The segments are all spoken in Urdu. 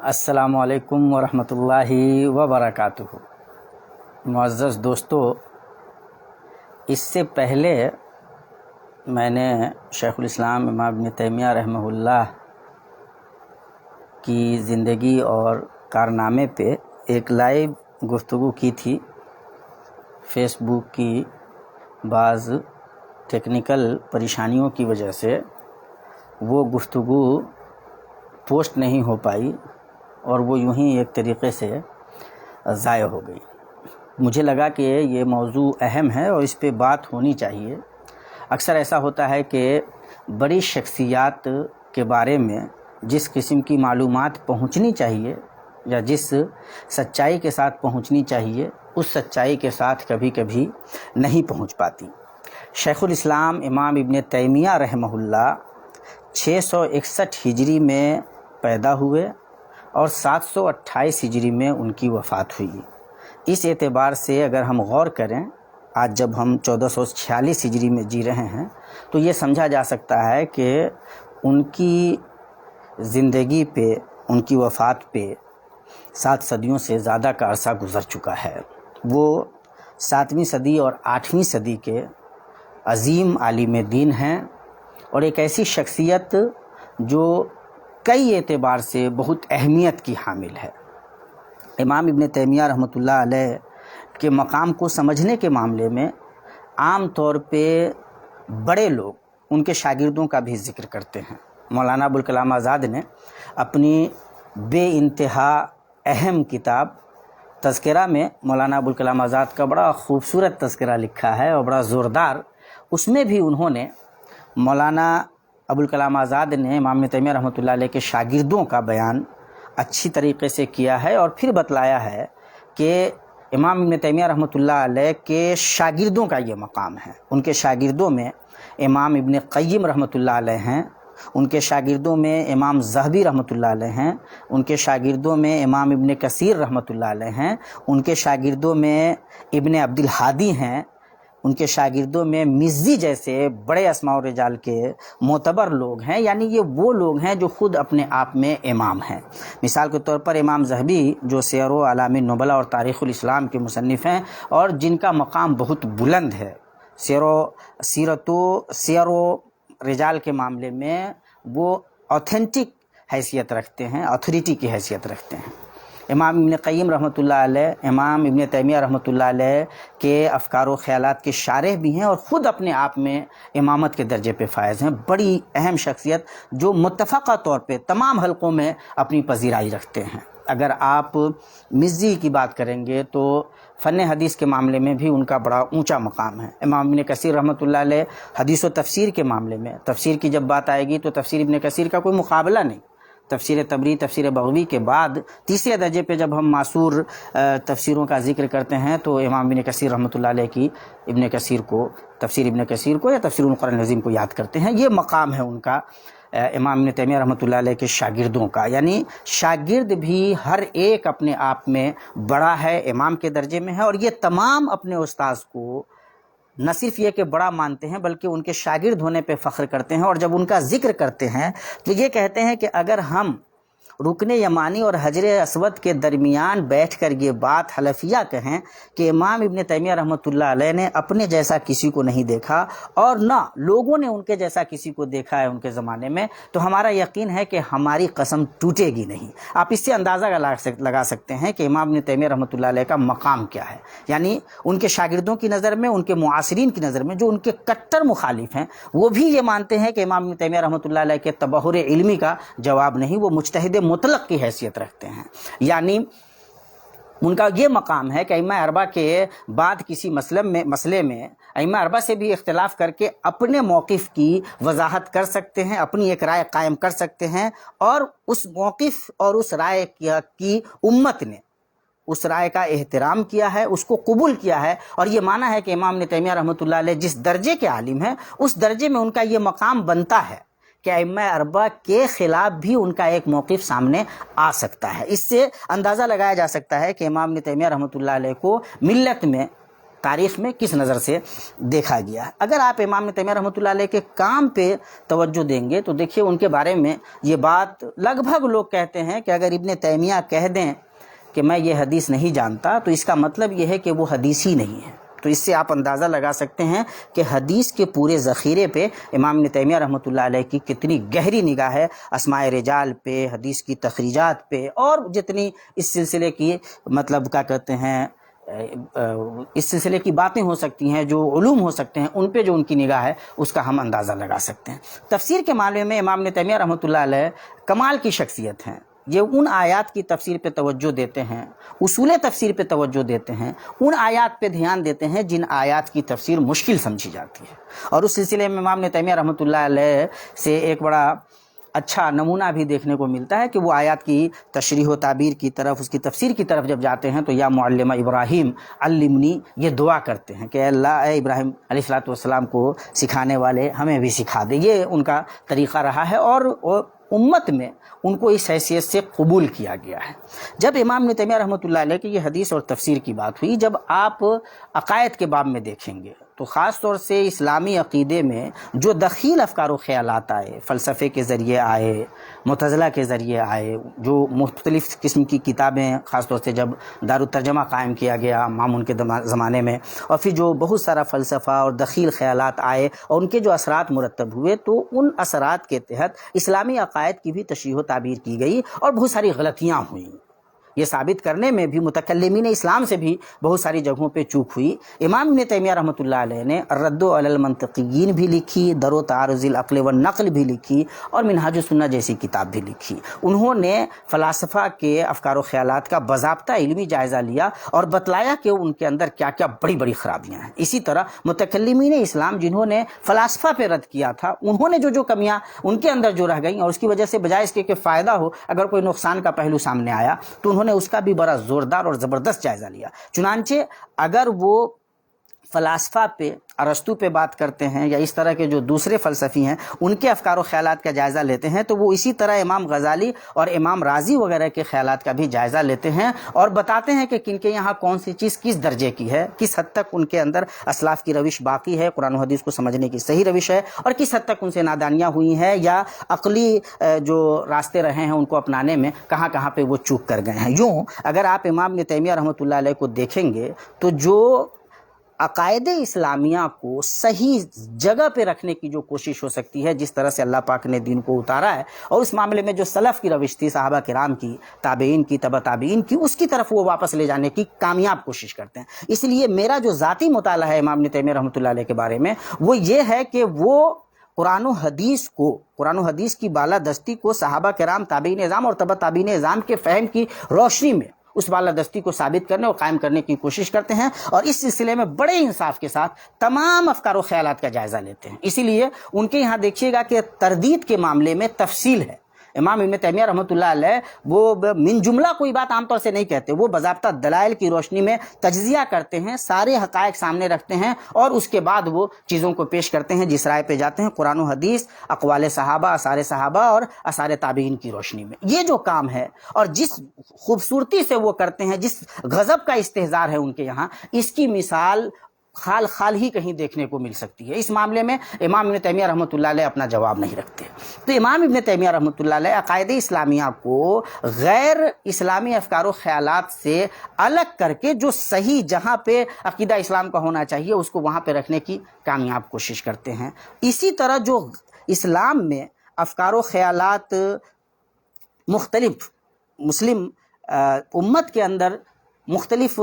السلام علیکم ورحمۃ اللہ وبرکاتہ۔ معزز دوستو، اس سے پہلے میں نے شیخ الاسلام امام ابن تیمیہ رحمہ اللہ کی زندگی اور کارنامے پہ ایک لائیو گفتگو کی تھی۔ فیس بک کی بعض ٹیکنیکل پریشانیوں کی وجہ سے وہ گفتگو پوسٹ نہیں ہو پائی اور وہ یوں ہی ایک طریقے سے ضائع ہو گئی۔ مجھے لگا کہ یہ موضوع اہم ہے اور اس پہ بات ہونی چاہیے۔ اکثر ایسا ہوتا ہے کہ بڑی شخصیات کے بارے میں جس قسم کی معلومات پہنچنی چاہیے یا جس سچائی کے ساتھ پہنچنی چاہیے اس سچائی کے ساتھ کبھی کبھی نہیں پہنچ پاتی۔ شیخ الاسلام امام ابن تیمیہ رحمہ اللہ 661 ہجری میں پیدا ہوئے اور 728 ہجری میں ان کی وفات ہوئی۔ اس اعتبار سے اگر ہم غور کریں، آج جب ہم 1446 ہجری میں جی رہے ہیں تو یہ سمجھا جا سکتا ہے کہ ان کی زندگی پہ، ان کی وفات پہ 7 صدیوں سے زیادہ کا عرصہ گزر چکا ہے۔ وہ 7ویں صدی اور 8ویں صدی کے عظیم عالم دین ہیں اور ایک ایسی شخصیت جو کئی اعتبار سے بہت اہمیت کی حامل ہے۔ امام ابن تیمیہ رحمۃ اللہ علیہ کے مقام کو سمجھنے کے معاملے میں عام طور پہ بڑے لوگ ان کے شاگردوں کا بھی ذکر کرتے ہیں۔ مولانا ابوالکلام آزاد نے اپنی بے انتہا اہم کتاب تذکرہ میں مولانا ابوالکلام آزاد کا بڑا خوبصورت تذکرہ لکھا ہے اور بڑا زوردار۔ اس میں بھی انہوں نے مولانا ابوالکلام آزاد نے امام ابن تیمیہ رحمۃ اللہ علیہ کے شاگردوں کا بیان اچھی طریقے سے کیا ہے اور پھر بتلایا ہے کہ امام ابن تیمیہ رحمۃ اللہ علیہ کے شاگردوں کا یہ مقام ہے۔ ان کے شاگردوں میں امام ابن قیم رحمۃ اللہ علیہ ہیں، ان کے شاگردوں میں امام ذہبی رحمۃ اللہ علیہ ہیں، ان کے شاگردوں میں امام ابن کثیر رحمۃ اللہ علیہ ہیں، ان کے شاگردوں میں ابن عبد الہادی ہیں، ان کے شاگردوں میں مزی جیسے بڑے اسماء و رجال کے معتبر لوگ ہیں۔ یعنی یہ وہ لوگ ہیں جو خود اپنے آپ میں امام ہیں۔ مثال کے طور پر امام ذہبی جو سیر و اعلام النبلاء اور تاریخ الاسلام کے مصنف ہیں اور جن کا مقام بہت بلند ہے، سیر و رجال کے معاملے میں وہ اوتھینٹک حیثیت رکھتے ہیں، اتھارٹی کی حیثیت رکھتے ہیں۔ امام ابن قیم رحمۃ اللہ علیہ، امام ابن تیمیہ رحمۃ اللہ علیہ کے افکار و خیالات کے شارح بھی ہیں اور خود اپنے آپ میں امامت کے درجے پہ فائز ہیں۔ بڑی اہم شخصیت جو متفقہ طور پہ تمام حلقوں میں اپنی پذیرائی رکھتے ہیں۔ اگر آپ مزی کی بات کریں گے تو فن حدیث کے معاملے میں بھی ان کا بڑا اونچا مقام ہے۔ امام ابن کثیر رحمۃ اللہ علیہ حدیث و تفسیر کے معاملے میں، تفسیر کی جب بات آئے گی تو تفسیر ابن کثیر کا کوئی مقابلہ نہیں۔ تفسیر تبری، تفسیر بغوی کے بعد تیسرے درجے پہ جب ہم معصور تفسیروں کا ذکر کرتے ہیں تو امام ابن کثیر رحمۃ اللہ علیہ کی تفسیر ابن کثیر کو یا تفسیر القرآن العظیم کو یاد کرتے ہیں۔ یہ مقام ہے ان کا، امام ابن تیمیہ رحمۃ اللہ علیہ کے شاگردوں کا۔ یعنی شاگرد بھی ہر ایک اپنے آپ میں بڑا ہے، امام کے درجے میں ہے، اور یہ تمام اپنے استاذ کو نہ صرف یہ کہ بڑا مانتے ہیں بلکہ ان کے شاگرد ہونے پہ فخر کرتے ہیں، اور جب ان کا ذکر کرتے ہیں تو یہ کہتے ہیں کہ اگر ہم رکن یمانی اور حجر اسود کے درمیان بیٹھ کر یہ بات حلفیہ کہیں کہ امام ابن تیمیہ رحمۃ اللہ علیہ نے اپنے جیسا کسی کو نہیں دیکھا اور نہ لوگوں نے ان کے جیسا کسی کو دیکھا ہے ان کے زمانے میں، تو ہمارا یقین ہے کہ ہماری قسم ٹوٹے گی نہیں۔ آپ اس سے اندازہ لگا سکتے ہیں کہ امام ابن تیمیہ رحمۃ اللہ علیہ کا مقام کیا ہے۔ یعنی ان کے شاگردوں کی نظر میں، ان کے معاصرین کی نظر میں، جو ان کے کٹر مخالف ہیں، وہ بھی یہ مانتے ہیں کہ امام ابن تیمیہ رحمۃ اللہ علیہ کے تبحر علمی کا جواب نہیں، وہ مجتہد مطلق کی حیثیت رکھتے ہیں۔ یعنی ان کا یہ مقام ہے کہ ائمہ اربعہ کے بعد کسی مسئلے میں ائمہ اربعہ سے بھی اختلاف کر کے اپنے موقف کی وضاحت کر سکتے ہیں، اپنی ایک رائے قائم کر سکتے ہیں، اور اس موقف اور اس رائے کی امت نے اس رائے کا احترام کیا ہے، اس کو قبول کیا ہے، اور یہ مانا ہے کہ امام ابن تیمیہ رحمۃ اللہ علیہ جس درجے کے عالم ہیں اس درجے میں ان کا یہ مقام بنتا ہے کہ ائمہ اربعہ کے خلاف بھی ان کا ایک موقف سامنے آ سکتا ہے۔ اس سے اندازہ لگایا جا سکتا ہے کہ امام ابن تیمیہ رحمۃ اللہ علیہ کو ملت میں تاریخ میں کس نظر سے دیکھا گیا ہے۔ اگر آپ امام ابن تیمیہ رحمۃ اللہ علیہ کے کام پہ توجہ دیں گے تو دیکھیے ان کے بارے میں یہ بات لگ بھگ لوگ کہتے ہیں کہ اگر ابن تیمیہ کہہ دیں کہ میں یہ حدیث نہیں جانتا تو اس کا مطلب یہ ہے کہ وہ حدیث ہی نہیں ہے۔ تو اس سے آپ اندازہ لگا سکتے ہیں کہ حدیث کے پورے ذخیرے پہ امام ابن تیمیہ رحمۃ اللہ علیہ کی کتنی گہری نگاہ ہے، اسماء رجال پہ، حدیث کی تخریجات پہ، اور جتنی اس سلسلے کی مطلب کیا کہتے ہیں اس سلسلے کی باتیں ہو سکتی ہیں، جو علوم ہو سکتے ہیں، ان پہ جو ان کی نگاہ ہے اس کا ہم اندازہ لگا سکتے ہیں۔ تفسیر کے معاملے میں امام ابن تیمیہ رحمۃ اللہ علیہ کمال کی شخصیت ہیں۔ یہ ان آیات کی تفسیر پہ توجہ دیتے ہیں، اصول تفسیر پہ توجہ دیتے ہیں، ان آیات پہ دھیان دیتے ہیں جن آیات کی تفسیر مشکل سمجھی جاتی ہے، اور اس سلسلے میں امام ابن تیمیہ رحمۃ اللہ علیہ سے ایک بڑا اچھا نمونہ بھی دیکھنے کو ملتا ہے کہ وہ آیات کی تشریح و تعبیر کی طرف، اس کی تفسیر کی طرف جب جاتے ہیں تو یا معلم ابراہیم علمنی، یہ دعا کرتے ہیں کہ اللہ اے ابراہیم علیہ السلام کو سکھانے والے ہمیں بھی سکھا دے۔ یہ ان کا طریقہ رہا ہے اور امت میں ان کو اس حیثیت سے قبول کیا گیا ہے۔ جب امام ابن تیمیہ رحمۃ اللہ علیہ کی یہ حدیث اور تفسیر کی بات ہوئی، جب آپ عقائد کے باب میں دیکھیں گے تو خاص طور سے اسلامی عقیدے میں جو دخیل افکار و خیالات آئے، فلسفے کے ذریعے آئے، معتزلہ کے ذریعے آئے، جو مختلف قسم کی کتابیں خاص طور سے جب دارالترجمہ قائم کیا گیا مامون کے زمانے میں، اور پھر جو بہت سارا فلسفہ اور دخیل خیالات آئے اور ان کے جو اثرات مرتب ہوئے، تو ان اثرات کے تحت اسلامی عقائد کی بھی تشریح و تعبیر کی گئی اور بہت ساری غلطیاں ہوئیں۔ یہ ثابت کرنے میں بھی متکلمین اسلام سے بھی بہت ساری جگہوں پہ چوک ہوئی۔ امام ابن تیمیہ رحمۃ اللہ علیہ نے الرد علی المنطقیین بھی لکھی، در و تعارض العقل والنقل بھی لکھی، اور منہاج السنہ جیسی کتاب بھی لکھی۔ انہوں نے فلاسفہ کے افکار و خیالات کا باضابطہ علمی جائزہ لیا اور بتلایا کہ ان کے اندر کیا کیا بڑی بڑی خرابیاں ہیں۔ اسی طرح متکلمین اسلام جنہوں نے فلاسفہ پہ رد کیا تھا، انہوں نے جو کمیاں ان کے اندر جو رہ گئیں اور اس کی وجہ سے بجائے اس کے کہ فائدہ ہو، اگر کوئی نقصان کا پہلو سامنے آیا تو انہوں نے اس کا بھی بڑا زوردار اور زبردست جائزہ لیا۔ چنانچہ اگر وہ فلاسفہ پہ، ارسطو پہ بات کرتے ہیں یا اس طرح کے جو دوسرے فلسفی ہیں ان کے افکار و خیالات کا جائزہ لیتے ہیں، تو وہ اسی طرح امام غزالی اور امام رازی وغیرہ کے خیالات کا بھی جائزہ لیتے ہیں اور بتاتے ہیں کہ کن کے یہاں کون سی چیز کس درجے کی ہے، کس حد تک ان کے اندر اسلاف کی روش باقی ہے، قرآن و حدیث کو سمجھنے کی صحیح روش ہے، اور کس حد تک ان سے نادانیاں ہوئی ہیں یا عقلی جو راستے رہے ہیں ان کو اپنانے میں کہاں کہاں پہ وہ چوک کر گئے ہیں۔ یوں اگر آپ امام ابن تیمیہ رحمۃ اللہ علیہ کو دیکھیں گے تو جو عقائد اسلامیہ کو صحیح جگہ پہ رکھنے کی جو کوشش ہو سکتی ہے، جس طرح سے اللہ پاک نے دین کو اتارا ہے، اور اس معاملے میں جو سلف کی روش تھی، صحابہ کرام کی، تابعین کی، تبع تابعین کی، اس کی طرف وہ واپس لے جانے کی کامیاب کوشش کرتے ہیں۔ اس لیے میرا جو ذاتی مطالعہ ہے امام ابن تیمیہ رحمۃ اللہ علیہ کے بارے میں، وہ یہ ہے کہ وہ قرآن و حدیث کی بالادستی کو صحابہ کرام، تابعین اعظام اور تبع تابعین اعظام کے فہم کی روشنی میں اس بالادستی کو ثابت کرنے اور قائم کرنے کی کوشش کرتے ہیں، اور اس سلسلے میں بڑے انصاف کے ساتھ تمام افکار و خیالات کا جائزہ لیتے ہیں۔ اسی لیے ان کے یہاں دیکھیے گا کہ تردید کے معاملے میں تفصیل ہے۔ امام ابن تیمیہ رحمۃ اللہ علیہ وہ من جملہ کوئی بات عام طور سے نہیں کہتے، وہ باضابطہ دلائل کی روشنی میں تجزیہ کرتے ہیں، سارے حقائق سامنے رکھتے ہیں اور اس کے بعد وہ چیزوں کو پیش کرتے ہیں جس رائے پہ جاتے ہیں، قرآن و حدیث، اقوال صحابہ، آثار صحابہ اور آثار تابعین کی روشنی میں۔ یہ جو کام ہے اور جس خوبصورتی سے وہ کرتے ہیں، جس غضب کا استحضار ہے ان کے یہاں، اس کی مثال خال ہی کہیں دیکھنے کو مل سکتی ہے۔ اس معاملے میں امام ابن تیمیہ رحمۃ اللہ علیہ اپنا جواب نہیں رکھتے۔ تو امام ابن تیمیہ رحمۃ اللہ علیہ عقائد اسلامیہ کو غیر اسلامی افکار و خیالات سے الگ کر کے جو صحیح جہاں پہ عقیدہ اسلام کا ہونا چاہیے اس کو وہاں پہ رکھنے کی کامیاب کوشش کرتے ہیں۔ اسی طرح جو اسلام میں افکار و خیالات مختلف مسلم امت کے اندر مختلف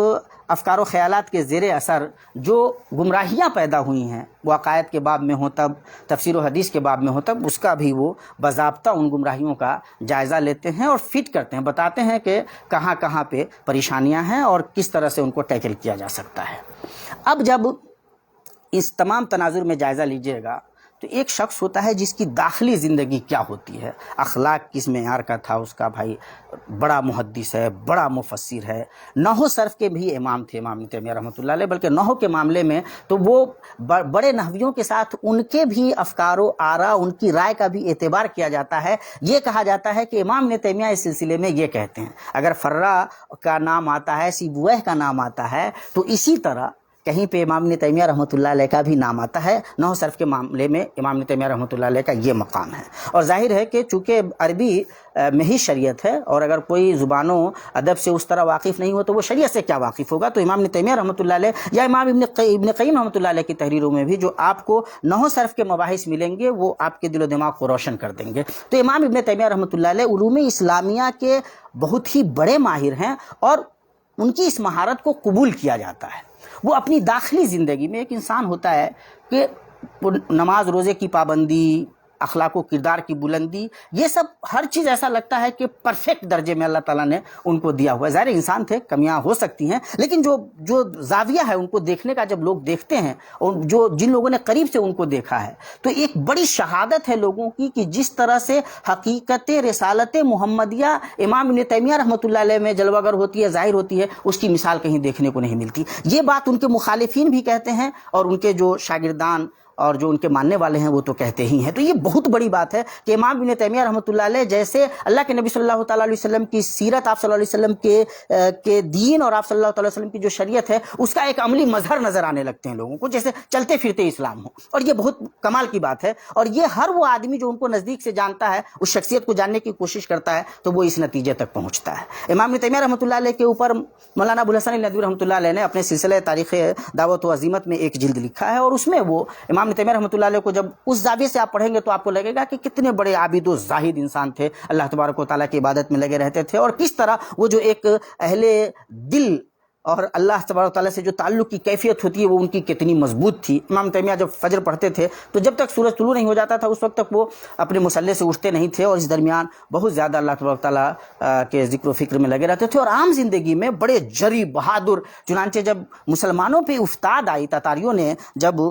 افکار و خیالات کے زیر اثر جو گمراہیاں پیدا ہوئی ہیں، وہ عقائد کے باب میں ہوں تب، تفسیر و حدیث کے باب میں ہوں تب، اس کا بھی وہ باضابطہ ان گمراہیوں کا جائزہ لیتے ہیں اور فٹ کرتے ہیں، بتاتے ہیں کہ کہاں کہاں پہ پریشانیاں ہیں اور کس طرح سے ان کو ٹیکل کیا جا سکتا ہے۔ اب جب اس تمام تناظر میں جائزہ لیجئے گا تو ایک شخص ہوتا ہے جس کی داخلی زندگی کیا ہوتی ہے، اخلاق کس معیار کا تھا اس کا، بھائی بڑا محدث ہے، بڑا مفسر ہے، نحو صرف کے بھی امام تھے امام ابن تیمیہ رحمۃ اللہ علیہ، بلکہ نحو کے معاملے میں تو وہ بڑے نحویوں کے ساتھ ان کے بھی افکار و آراء، ان کی رائے کا بھی اعتبار کیا جاتا ہے۔ یہ کہا جاتا ہے کہ امام ابن تیمیہ اس سلسلے میں یہ کہتے ہیں، اگر فرا کا نام آتا ہے، سیبویہ کا نام آتا ہے، تو اسی طرح کہیں پہ امام ابن تیمیہ رحمۃ اللہ علیہ کا بھی نام آتا ہے. نحو صرف کے معاملے میں امام ابن تیمیہ رحمۃ اللہ علیہ کا یہ مقام ہے. اور ظاہر ہے کہ چونکہ عربی میں ہی شریعت ہے، اور اگر کوئی زبان و ادب سے اس طرح واقف نہیں ہو تو وہ شریعت سے کیا واقف ہوگا. تو امام ابن تیمیہ رحمۃ اللہ علیہ یا امام ابن قیم رحمۃ اللہ علیہ کی تحریروں میں بھی جو آپ کو نحو صرف کے مباحث ملیں گے وہ آپ کے دل و دماغ کو روشن کر دیں گے. تو امام ابن تیمیہ رحمۃ اللہ علیہ علوم اسلامیہ کے بہت ہی بڑے ماہر ہیں، اور ان کی اس مہارت کو قبول کیا جاتا ہے. وہ اپنی داخلی زندگی میں، ایک انسان ہوتا ہے کہ نماز روزے کی پابندی، اخلاق و کردار کی بلندی، یہ سب ہر چیز ایسا لگتا ہے کہ پرفیکٹ درجے میں اللہ تعالیٰ نے ان کو دیا ہوا ہے. ظاہر انسان تھے، کمیاں ہو سکتی ہیں، لیکن جو زاویہ ہے ان کو دیکھنے کا جب لوگ دیکھتے ہیں، اور جن لوگوں نے قریب سے ان کو دیکھا ہے، تو ایک بڑی شہادت ہے لوگوں کی کہ جس طرح سے حقیقت رسالت محمدیہ امام ابن تیمیہ رحمۃ اللہ علیہ میں جلوہ گر ہوتی ہے، ظاہر ہوتی ہے، اس کی مثال کہیں دیکھنے کو نہیں ملتی. یہ بات ان کے مخالفین بھی کہتے ہیں، اور ان کے جو شاگردان اور جو ان کے ماننے والے ہیں وہ تو کہتے ہی ہیں. تو یہ بہت بڑی بات ہے کہ امام ابن تیمیہ رحمۃ اللہ علیہ جیسے اللہ کے نبی صلی اللہ تعالیٰ علیہ وسلم کی سیرت، آپ صلی اللہ علیہ وسلم کے دین اور آپ صلی اللہ تعالیٰ وسلم کی جو شریعت ہے اس کا ایک عملی مظہر نظر آنے لگتے ہیں لوگوں کو، جیسے چلتے پھرتے اسلام ہو. اور یہ بہت کمال کی بات ہے، اور یہ ہر وہ آدمی جو ان کو نزدیک سے جانتا ہے، اس شخصیت کو جاننے کی کوشش کرتا ہے، تو وہ اس نتیجے تک پہنچتا ہے. امام ابن تیمیہ رحمۃ اللہ علیہ کے اوپر مولانا ابوالحسن الندوی رحمۃ اللہ علیہ نے اپنے سلسلہ تاریخ دعوت و عزیمت میں ایک جلد لکھا ہے، اور اس میں وہ امام ابن تیمیہ رحمۃ اللہ علیہ کو جب اس زاویے سے آپ پڑھیں گے تو آپ کو لگے گا کہ کتنے بڑے عابد و زاہد انسان تھے، اللہ تبارک و تعالیٰ کی عبادت میں لگے رہتے تھے، اور کس طرح وہ جو ایک اہل دل اور اللہ تبارک و تعالیٰ سے جو تعلق کی کیفیت ہوتی ہے وہ ان کی کتنی مضبوط تھی. امام تیمیہ جب فجر پڑھتے تھے تو جب تک سورج طلوع نہیں ہو جاتا تھا اس وقت تک وہ اپنے مصلے سے اٹھتے نہیں تھے، اور اس درمیان بہت زیادہ اللہ تبارک و تعالیٰ کے ذکر و فکر میں لگے رہتے تھے، اور عام زندگی میں بڑے جری بہادر. چنانچہ جب مسلمانوں پہ افتاد آئی، تاتاریوں نے جب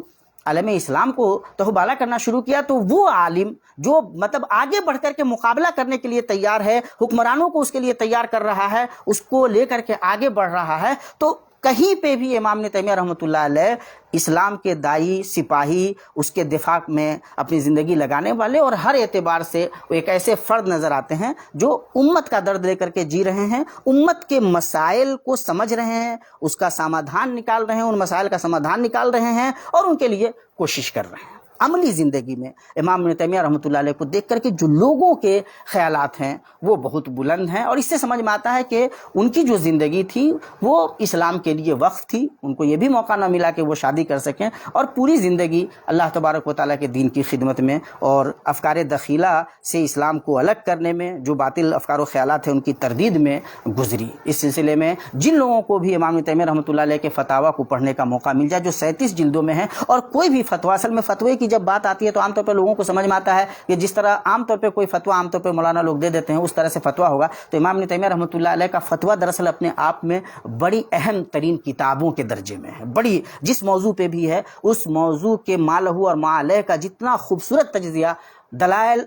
عالم اسلام کو تہوبالا کرنا شروع کیا، تو وہ عالم جو مطلب آگے بڑھ کر کے مقابلہ کرنے کے لیے تیار ہے، حکمرانوں کو اس کے لیے تیار کر رہا ہے، اس کو لے کر کے آگے بڑھ رہا ہے، تو کہیں پہ بھی امام ابن تیمیہ رحمۃ اللہ علیہ اسلام کے دائی، سپاہی، اس کے دفاع میں اپنی زندگی لگانے والے، اور ہر اعتبار سے وہ ایک ایسے فرد نظر آتے ہیں جو امت کا درد لے کر کے جی رہے ہیں، امت کے مسائل کو سمجھ رہے ہیں، اس کا سمادھان نکال رہے ہیں، ان مسائل کا سمادھان نکال رہے ہیں، اور ان کے لیے کوشش کر رہے ہیں. عملی زندگی میں امام ابن تیمیہ رحمۃ اللہ علیہ کو دیکھ کر کے جو لوگوں کے خیالات ہیں وہ بہت بلند ہیں، اور اس سے سمجھ میں آتا ہے کہ ان کی جو زندگی تھی وہ اسلام کے لیے وقف تھی. ان کو یہ بھی موقع نہ ملا کہ وہ شادی کر سکیں، اور پوری زندگی اللہ تبارک و تعالیٰ کے دین کی خدمت میں اور افکار دخیلہ سے اسلام کو الگ کرنے میں، جو باطل افکار و خیالات ہیں ان کی تردید میں گزری. اس سلسلے میں جن لوگوں کو بھی امام ابن تیمیہ رحمۃ اللہ علیہ کے فتاویٰ کو پڑھنے کا موقع مل جائے، جو 37 جلدوں میں ہیں، اور کوئی بھی فتویٰ، اصل میں فتوے کی جب بات آتی ہے تو عام طور پہ لوگوں کو سمجھ میں آتا ہے کہ جس طرح عام طور پہ کوئی فتویٰ عام طور پہ مولانا لوگ دے دیتے ہیں اس طرح سے فتویٰ ہوگا. تو امام ابن تیمیہ رحمۃ اللہ علیہ کا فتویٰ دراصل اپنے آپ میں بڑی اہم ترین کتابوں کے درجے میں ہے. بڑی جس موضوع پہ بھی ہے اس موضوع کے ما لہو اور ما علیہ کا جتنا خوبصورت تجزیہ دلائل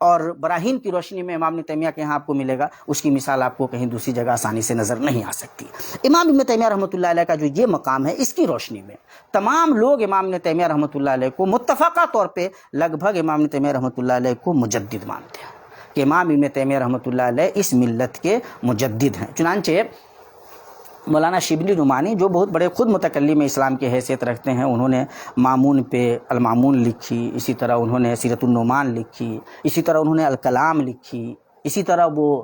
اور براہین کی روشنی میں امام ابن تیمیہ کے یہاں آپ کو ملے گا، اس کی مثال آپ کو کہیں دوسری جگہ آسانی سے نظر نہیں آ سکتی. امام ابن تیمیہ رحمۃ اللہ علیہ کا جو یہ مقام ہے، اس کی روشنی میں تمام لوگ امام ابن تیمیہ رحمۃ اللہ علیہ کو متفقہ طور پہ لگ بھگ امام ابن تیمیہ رحمۃ اللہ علیہ کو مجدد مانتے ہیں، کہ امام ابن تیمیہ رحمۃ اللہ علیہ اس ملت کے مجدد ہیں. چنانچہ مولانا شبلی نعمانی جو بہت بڑے خود متکلم اسلام کی حیثیت رکھتے ہیں، انہوں نے مامون پہ المامون لکھی، اسی طرح انہوں نے سیرت النعمان لکھی، اسی طرح انہوں نے الکلام لکھی، اسی طرح وہ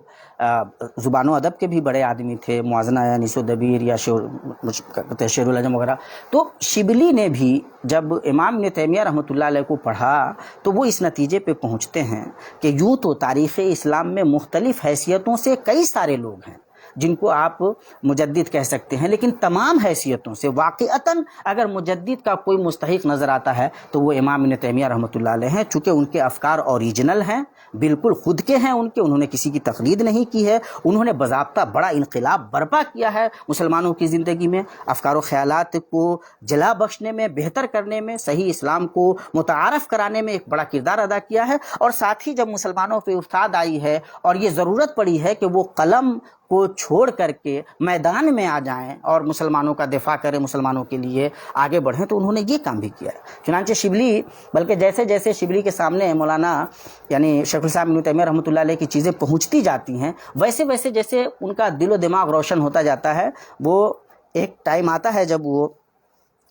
زبان و ادب کے بھی بڑے آدمی تھے، موازنہ یا نیس و دبیر یا شعر العجم وغیرہ. تو شبلی نے بھی جب امام ابن تیمیہ رحمۃ اللہ علیہ کو پڑھا تو وہ اس نتیجے پہ پہنچتے ہیں کہ یوں تو تاریخ اسلام میں مختلف حیثیتوں سے کئی سارے لوگ ہیں جن کو آپ مجدد کہہ سکتے ہیں، لیکن تمام حیثیتوں سے واقعتاً اگر مجدد کا کوئی مستحق نظر آتا ہے تو وہ امام ابن تیمیہ رحمۃ اللہ علیہ ہیں، چونکہ ان کے افکار اوریجنل ہیں، بالکل خود کے ہیں، انہوں نے کسی کی تقلید نہیں کی ہے، انہوں نے باضابطہ بڑا انقلاب برپا کیا ہے مسلمانوں کی زندگی میں، افکار و خیالات کو جلا بخشنے میں، بہتر کرنے میں، صحیح اسلام کو متعارف کرانے میں ایک بڑا کردار ادا کیا ہے. اور ساتھ ہی جب مسلمانوں پہ افتاد آئی ہے اور یہ ضرورت پڑی ہے کہ وہ قلم کو چھوڑ کر کے میدان میں آ جائیں اور مسلمانوں کا دفاع کریں، مسلمانوں کے لیے آگے بڑھیں، تو انہوں نے یہ کام بھی کیا ہے. چنانچہ شبلی، بلکہ جیسے جیسے شبلی کے سامنے مولانا یعنی شیخ الاسلام ابن تیمیہ رحمۃ اللہ علیہ کی چیزیں پہنچتی جاتی ہیں، ویسے ویسے جیسے ان کا دل و دماغ روشن ہوتا جاتا ہے. وہ ایک ٹائم آتا ہے جب وہ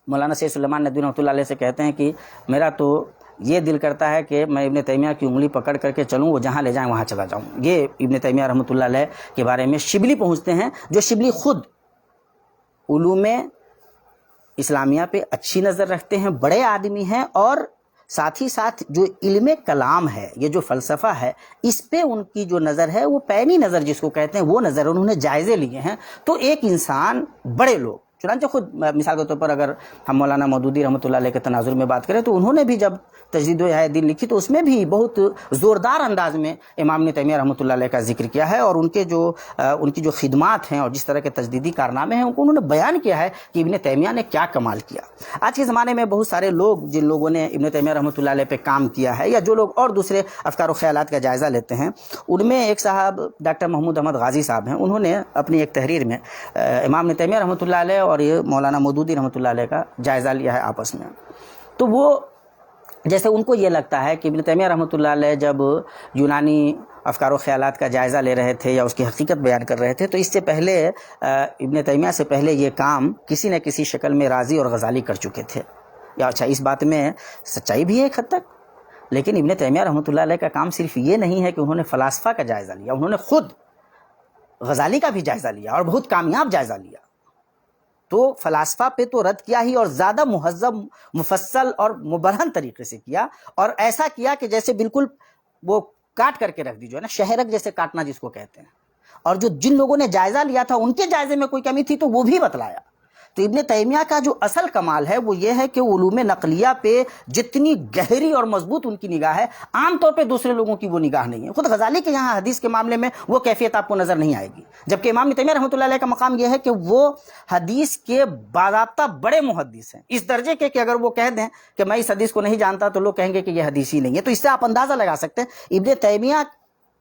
مولانا سید سلیمان ندوی رحمۃ اللہ علیہ سے کہتے ہیں کہ میرا تو یہ دل کرتا ہے کہ میں ابن تیمیہ کی انگلی پکڑ کر کے چلوں، وہ جہاں لے جائیں وہاں چلا جاؤں۔ یہ ابن تیمیہ رحمۃ اللہ علیہ کے بارے میں شبلی پہنچتے ہیں، جو شبلی خود علوم اسلامیہ پہ اچھی نظر رکھتے ہیں، بڑے آدمی ہیں، اور ساتھ ہی ساتھ جو علم کلام ہے، یہ جو فلسفہ ہے، اس پہ ان کی جو نظر ہے وہ پینی نظر جس کو کہتے ہیں، وہ نظر انہوں نے جائزے لیے ہیں۔ تو ایک انسان، بڑے لوگ، چنانچہ خود مثال کے طور پر اگر ہم مولانا مودودی رحمۃ اللہ علیہ کے تناظر میں بات کریں تو انہوں نے بھی جب تجدید احیاء دین لکھی تو اس میں بھی بہت زوردار انداز میں امام ابن تیمیہ رحمۃ اللہ علیہ کا ذکر کیا ہے، اور ان کی جو خدمات ہیں اور جس طرح کے تجدیدی کارنامے ہیں ان کو انہوں نے بیان کیا ہے کہ ابن تیمیہ نے کیا کمال کیا۔ آج کے زمانے میں بہت سارے لوگ جن لوگوں نے ابن تیمیہ رحمۃ اللہ علیہ پہ کام کیا ہے، یا جو لوگ اور دوسرے افکار و خیالات کا جائزہ لیتے ہیں، ان میں ایک صاحب ڈاکٹر محمود احمد غازی صاحب ہیں، انہوں نے اپنی ایک تحریر میں امام ابن تیمیہ رحمۃ اللہ علیہ اور یہ مولانا مودودی رحمۃ اللہ علیہ کا جائزہ لیا ہے آپس میں۔ تو وہ جیسے ان کو یہ لگتا ہے کہ ابن تیمیہ رحمۃ اللہ علیہ جب یونانی افکار و خیالات کا جائزہ لے رہے تھے یا اس کی حقیقت بیان کر رہے تھے، تو اس سے پہلے ابن تیمیہ سے پہلے یہ کام کسی نہ کسی شکل میں رازی اور غزالی کر چکے تھے۔ یا اچھا، اس بات میں سچائی بھی ہے ایک حد تک، لیکن ابن تیمیہ رحمۃ اللہ علیہ کا کام صرف یہ نہیں ہے کہ انہوں نے فلاسفہ کا جائزہ لیا، انہوں نے خود غزالی کا بھی جائزہ لیا اور بہت کامیاب جائزہ لیا۔ تو فلاسفہ پہ تو رد کیا ہی، اور زیادہ مہذب، مفصل اور مبرہن طریقے سے کیا، اور ایسا کیا کہ جیسے بالکل وہ کاٹ کر کے رکھ دی، جو ہے نا شہرک جیسے کاٹنا جس کو کہتے ہیں، اور جن لوگوں نے جائزہ لیا تھا ان کے جائزے میں کوئی کمی تھی تو وہ بھی بتلایا۔ تو ابن تیمیہ کا جو اصل کمال ہے وہ یہ ہے کہ علوم نقلیہ پہ جتنی گہری اور مضبوط ان کی نگاہ ہے، عام طور پہ دوسرے لوگوں کی وہ نگاہ نہیں ہے۔ خود غزالی کے یہاں حدیث کے معاملے میں وہ کیفیت آپ کو نظر نہیں آئے گی، جبکہ امام ابن تیمیہ رحمۃ اللہ علیہ کا مقام یہ ہے کہ وہ حدیث کے باضابطہ بڑے محدث ہیں، اس درجے کے کہ اگر وہ کہہ دیں کہ میں اس حدیث کو نہیں جانتا تو لوگ کہیں گے کہ یہ حدیث ہی نہیں ہے۔ تو اس سے آپ اندازہ لگا سکتے ہیں ابن تیمیہ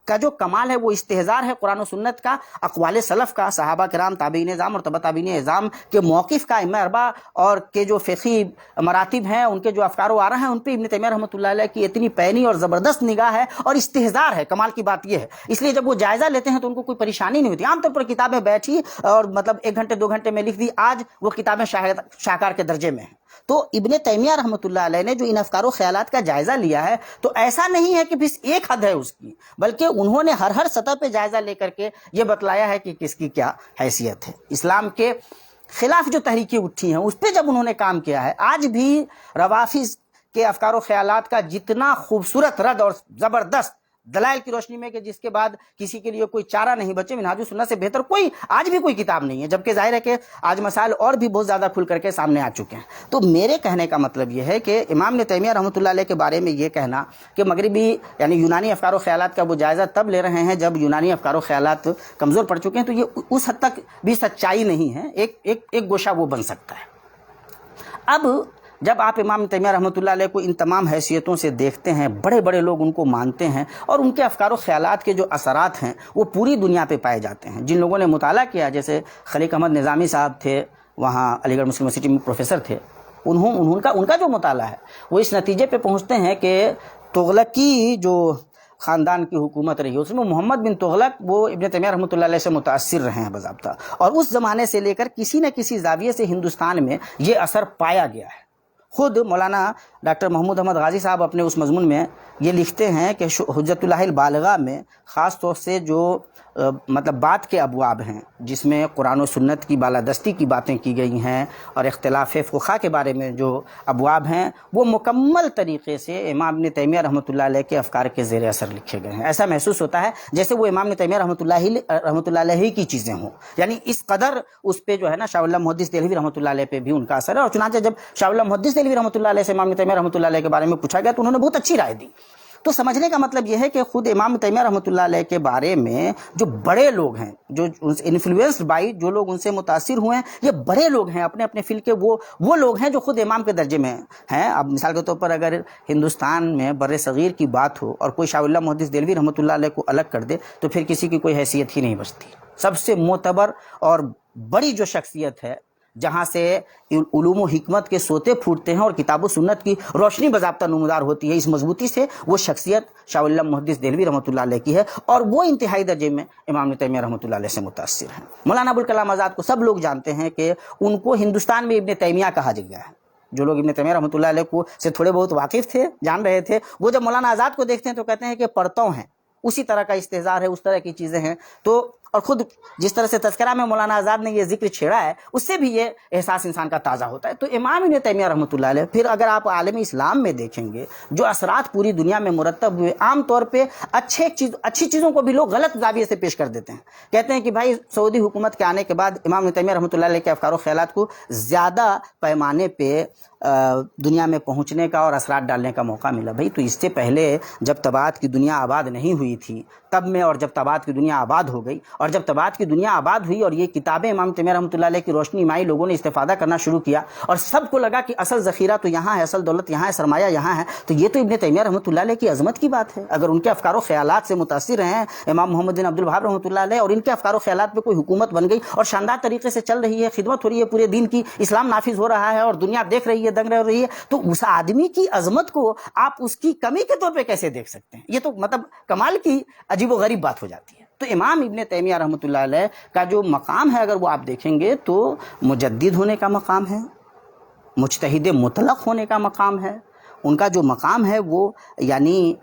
کا جو کمال ہے وہ استحضار ہے قرآن و سنت کا، اقوال سلف کا، صحابہ کرام، تابعین اعظام اور تبع تابعین اعظام کے موقف کا، ائمہ اربعہ اور کے جو فقہی مراتب ہیں، ان کے جو افکار و آراء ہیں، ان پہ ابن تیمیہ رحمۃ اللہ علیہ کی اتنی پینی اور زبردست نگاہ ہے اور استحضار ہے۔ کمال کی بات یہ ہے، اس لیے جب وہ جائزہ لیتے ہیں تو ان کو کوئی پریشانی نہیں ہوتی۔ عام طور پر کتابیں بیٹھی اور مطلب 1 گھنٹے 2 گھنٹے میں لکھ دی، آج وہ کتابیں شاہکار کے درجے میں ہیں۔ تو ابن تیمیہ رحمۃ اللہ علیہ نے جو ان افکار و خیالات کا جائزہ لیا ہے، تو ایسا نہیں ہے کہ بس ایک حد ہے اس کی، بلکہ انہوں نے ہر سطح پہ جائزہ لے کر کے یہ بتلایا ہے کہ کس کی کیا حیثیت ہے۔ اسلام کے خلاف جو تحریکیں اٹھی ہیں اس پہ جب انہوں نے کام کیا ہے، آج بھی روافض کے افکار و خیالات کا جتنا خوبصورت رد اور زبردست دلائل کی روشنی میں کہ جس کے بعد کسی کے لیے کوئی چارہ نہیں بچے، منہاج السنہ سے بہتر کوئی آج بھی کوئی کتاب نہیں ہے، جبکہ ظاہر ہے کہ آج مسائل اور بھی بہت زیادہ کھل کر کے سامنے آ چکے ہیں۔ تو میرے کہنے کا مطلب یہ ہے کہ امام ابن تیمیہ رحمۃ اللہ علیہ کے بارے میں یہ کہنا کہ مغربی یعنی یونانی افکار و خیالات کا وہ جائزہ تب لے رہے ہیں جب یونانی افکار و خیالات کمزور پڑ چکے ہیں، تو یہ اس حد تک بھی سچائی نہیں ہے، ایک گوشہ وہ بن سکتا ہے۔ اب جب آپ امام تیمیہ رحمۃ اللہ علیہ کو ان تمام حیثیتوں سے دیکھتے ہیں، بڑے بڑے لوگ ان کو مانتے ہیں، اور ان کے افکار و خیالات کے جو اثرات ہیں وہ پوری دنیا پہ پائے جاتے ہیں۔ جن لوگوں نے مطالعہ کیا، جیسے خلیق احمد نظامی صاحب تھے، وہاں علی گڑھ مسلم یونیورسٹی میں پروفیسر تھے، ان کا جو مطالعہ ہے وہ اس نتیجے پہ پہنچتے ہیں کہ تغلقی جو خاندان کی حکومت رہی، اس میں محمد بن تغلق وہ ابن تیمیہ رحمۃ اللہ علیہ سے متاثر رہے ہیں باضابطہ، اور اس زمانے سے لے کر کسی نہ کسی زاویے سے ہندوستان میں یہ اثر پایا گیا ہے۔ خود مولانا ڈاکٹر محمود احمد غازی صاحب اپنے اس مضمون میں یہ لکھتے ہیں کہ حجت اللہ البالغہ میں خاص طور سے جو مطلب بات کے ابواب ہیں، جس میں قرآن و سنت کی بالادستی کی باتیں کی گئی ہیں اور اختلاف فقہا کے بارے میں جو ابواب ہیں، وہ مکمل طریقے سے امام ابن تیمیہ رحمۃ اللہ علیہ کے افکار کے زیر اثر لکھے گئے ہیں۔ ایسا محسوس ہوتا ہے جیسے وہ امام ابن تیمیہ رحمۃ اللہ علیہ کی چیزیں ہوں، یعنی اس قدر اس پہ جو ہے نا شاہ اللہ محدث دہلوی رحمۃ اللہ علیہ پہ بھی ان کا اثر ہے۔ اور چنانچہ جب شاہ اللہ محدث دہلوی رحمۃ اللہ علیہ سے امام ابن تیمیہ رحمۃ اللہ علیہ کے بارے میں پوچھا گیا تو انہوں نے بہت اچھی رائے دی۔ تو سمجھنے کا مطلب یہ ہے کہ خود امام تیمیہ رحمۃ اللہ علیہ کے بارے میں جو بڑے لوگ ہیں، جو انفلوئنسڈ بائی، جو لوگ ان سے متاثر ہوئے ہیں، یہ بڑے لوگ ہیں، اپنے اپنے فیلڈ کے وہ لوگ ہیں جو خود امام کے درجے میں ہیں۔ اب مثال کے طور پر اگر ہندوستان میں بر صغیر کی بات ہو اور کوئی شاہ اللہ محدث دہلوی رحمۃ اللہ علیہ کو الگ کر دے تو پھر کسی کی کوئی حیثیت ہی نہیں بچتی۔ سب سے معتبر اور بڑی جو شخصیت ہے جہاں سے علوم و حکمت کے سوتے پھوٹتے ہیں اور کتاب و سنت کی روشنی باضابطہ نمودار ہوتی ہے، اس مضبوطی سے وہ شخصیت شاہ ولی اللہ محدث دہلوی رحمۃ اللہ علیہ کی ہے، اور وہ انتہائی درجے میں امام ابن تیمیہ رحمۃ اللہ علیہ سے متاثر ہیں۔ مولانا ابوالکلام آزاد کو سب لوگ جانتے ہیں کہ ان کو ہندوستان میں ابن تیمیہ کہا گیا ہے۔ جو لوگ ابن تیمیہ رحمۃ اللہ علیہ کو سے تھوڑے بہت واقف تھے، جان رہے تھے، وہ جب مولانا آزاد کو دیکھتے ہیں تو کہتے ہیں کہ پرتوں ہیں، اسی طرح کا استحضار ہے، اس طرح کی چیزیں ہیں۔ تو اور خود جس طرح سے تذکرہ میں مولانا آزاد نے یہ ذکر چھیڑا ہے، اس سے بھی یہ احساس انسان کا تازہ ہوتا ہے۔ تو امام ابن تیمیہ رحمۃ اللہ علیہ، پھر اگر آپ عالم اسلام میں دیکھیں گے جو اثرات پوری دنیا میں مرتب ہوئے، عام طور پہ اچھی چیزوں کو بھی لوگ غلط زاویے سے پیش کر دیتے ہیں، کہتے ہیں کہ بھائی سعودی حکومت کے آنے کے بعد امام ابن تیمیہ رحمۃ اللہ علیہ کے افکار و خیالات کو زیادہ پیمانے پہ دنیا میں پہنچنے کا اور اثرات ڈالنے کا موقع ملا۔ بھائی تو اس سے پہلے جب تبعات کی دنیا آباد نہیں ہوئی تھی تب میں، اور جب تبعات کی دنیا آباد ہو گئی، اور جب تبعات کی دنیا آباد ہوئی اور یہ کتابیں امام تیمیہ رحمۃ اللہ علیہ کی روشنی میں آئی، لوگوں نے استفادہ کرنا شروع کیا اور سب کو لگا کہ اصل ذخیرہ تو یہاں ہے، اصل دولت یہاں ہے، سرمایہ یہاں ہے، تو یہ تو ابن تیمیہ رحمۃ اللہ علیہ کی عظمت کی بات ہے۔ اگر ان کے افکار و خیالات سے متاثر ہیں امام محمد بن عبد الوہاب رحمۃ اللہ علیہ، اور ان کے افکار و خیالات پہ کوئی حکومت بن گئی اور شاندار طریقے سے چل رہی ہے، خدمت ہو رہی ہے پورے دین کی، اسلام نافذ ہو رہا ہے اور دنیا دیکھ رہی ہے، دنگ رہ رہی ہے، تو اس آدمی کی عظمت کو آپ اس کی کمی کے طور پہ کیسے دیکھ سکتے ہیں؟ یہ تو مطلب کمال کی عجیب و غریب بات ہو جاتی ہے۔ تو امام ابن تیمیہ رحمۃ اللہ علیہ کا جو مقام ہے، اگر وہ آپ دیکھیں گے تو مجدد ہونے کا مقام ہے، مجتہد مطلق ہونے کا مقام ہے۔ ان کا جو مقام ہے وہ یعنی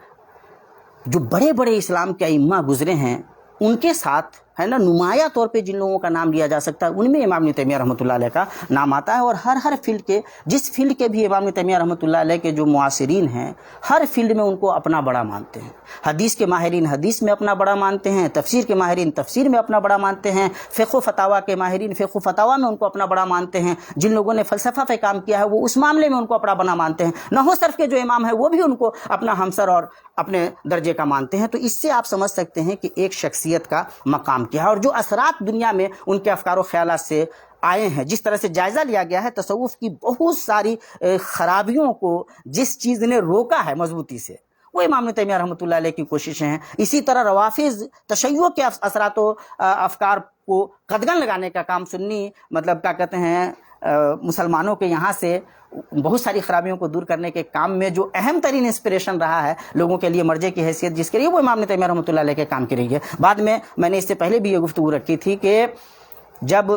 جو بڑے بڑے اسلام کے ائمہ گزرے ہیں ان کے ساتھ ہے نا، نمایاں طور پہ جن لوگوں کا نام لیا جا سکتا ہے ان میں امام ابن تیمیہ رحمۃ اللہ علیہ کا نام آتا ہے۔ اور ہر فیلڈ کے، جس فیلڈ کے بھی امام ابن تیمیہ رحمۃ اللہ علیہ کے جو معاصرین ہیں، ہر فیلڈ میں ان کو اپنا بڑا مانتے ہیں۔ حدیث کے ماہرین حدیث میں اپنا بڑا مانتے ہیں، تفسیر کے ماہرین تفسیر میں اپنا بڑا مانتے ہیں، فقہ و فتاویٰ کے ماہرین فقہ و فتاویٰ میں ان کو اپنا بڑا مانتے ہیں، جن لوگوں نے فلسفہ پہ کام کیا ہے وہ اس معاملے میں ان کو اپنا بڑا مانتے ہیں، نحو صرف کے جو امام ہیں وہ بھی ان کو اپنا ہمسر اور اپنے درجے کا مانتے ہیں۔ تو اس سے آپ سمجھ سکتے ہیں کہ ایک شخصیت کا مقام کیا ہے، اور جو اثرات دنیا میں ان کے افکار و خیالات سے آئے ہیں، جس طرح سے جائزہ لیا گیا ہے تصوف کی بہت ساری خرابیوں کو جس چیز نے روکا ہے مضبوطی سے، وہ امام ابن تیمیہ رحمۃ اللہ علیہ کی کوششیں ہیں۔ اسی طرح روافض تشیع کے اثرات و افکار کو قدغن لگانے کا کام سنی مطلب کیا کہتے ہیں مسلمانوں کے یہاں سے بہت ساری خرابیوں کو دور کرنے کے کام میں جو اہم ترین انسپریشن رہا ہے لوگوں کے لیے مرجع کی حیثیت جس کے لیے، وہ امام ابن تیمیہ رحمۃ اللہ علیہ کے کام کی رہی ہے۔ بعد میں نے اس سے پہلے بھی یہ گفتگو رکھی تھی کہ جب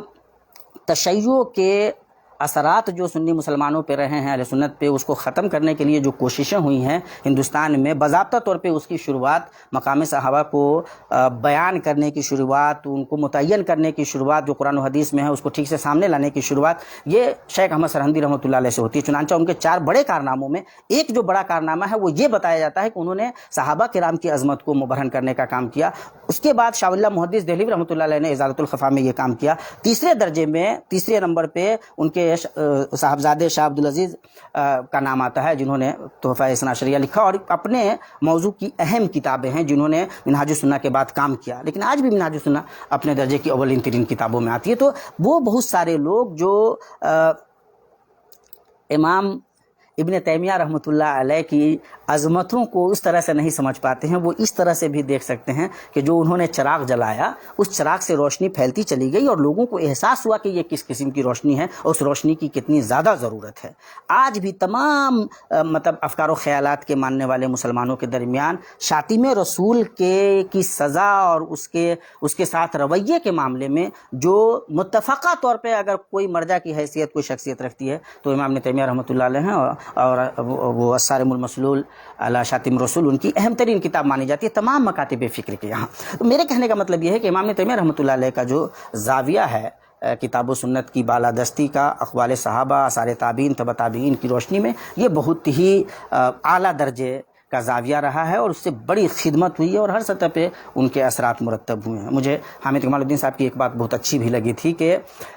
تشیع کے اثرات جو سنی مسلمانوں پہ رہے ہیں اہل سنت پہ، اس کو ختم کرنے کے لیے جو کوششیں ہوئی ہیں ہندوستان میں، باضابطہ طور پہ اس کی شروعات مقام صحابہ کو بیان کرنے کی شروعات، ان کو متعین کرنے کی شروعات جو قرآن و حدیث میں ہے اس کو ٹھیک سے سامنے لانے کی شروعات، یہ شیخ احمد سرہندی رحمۃ اللہ علیہ سے ہوتی ہے۔ چنانچہ ان کے 4 بڑے کارناموں میں ایک جو بڑا کارنامہ ہے وہ یہ بتایا جاتا ہے کہ انہوں نے صحابہ کرام کی عظمت کو مبرہن کرنے کا کام کیا۔ اس کے بعد شاہ ولی اللہ محدث دہلوی رحمۃ اللہ علیہ نے ازالۃ الخفا میں یہ کام کیا۔ تیسرے درجے میں، تیسرے نمبر پہ ان کے صاحبزادے شاہ عبدالعزیز کا نام آتا ہے، جنہوں نے تحفہ اثنا عشریہ لکھا اور اپنے موضوع کی اہم کتابیں ہیں، جنہوں نے منہاج السنہ کے بعد کام کیا، لیکن آج بھی منہاج السنہ اپنے درجے کی اولین ترین کتابوں میں آتی ہے۔ تو وہ بہت سارے لوگ جو امام ابن تیمیہ رحمۃ اللہ علیہ کی عظمتوں کو اس طرح سے نہیں سمجھ پاتے ہیں، وہ اس طرح سے بھی دیکھ سکتے ہیں کہ جو انہوں نے چراغ جلایا اس چراغ سے روشنی پھیلتی چلی گئی اور لوگوں کو احساس ہوا کہ یہ کس قسم کی روشنی ہے اور اس روشنی کی کتنی زیادہ ضرورت ہے۔ آج بھی تمام مطلب افکار و خیالات کے ماننے والے مسلمانوں کے درمیان شاتم رسول کی سزا اور اس کے ساتھ رویے کے معاملے میں جو متفقہ طور پہ اگر کوئی مرجع کی حیثیت کوئی شخصیت رکھتی ہے تو امام ابن تیمیہ رحمۃ اللہ علیہ ہیں، اور وہ الصارم المسلول علی شاتم رسول ان کی اہم ترین کتاب مانی جاتی ہے تمام مکاتب فکر کے یہاں۔ تو میرے کہنے کا مطلب یہ ہے کہ امام ابن تیمیہ رحمۃ اللہ علیہ کا جو زاویہ ہے کتاب و سنت کی بالادستی کا، اقوال صحابہ، آثار تابعین، تبع تابعین کی روشنی میں، یہ بہت ہی اعلیٰ درجے کا زاویہ رہا ہے اور اس سے بڑی خدمت ہوئی ہے اور ہر سطح پہ ان کے اثرات مرتب ہوئے ہیں۔ مجھے حامد کمال الدین صاحب کی ایک بات بہت اچھی بھی لگی تھی کہ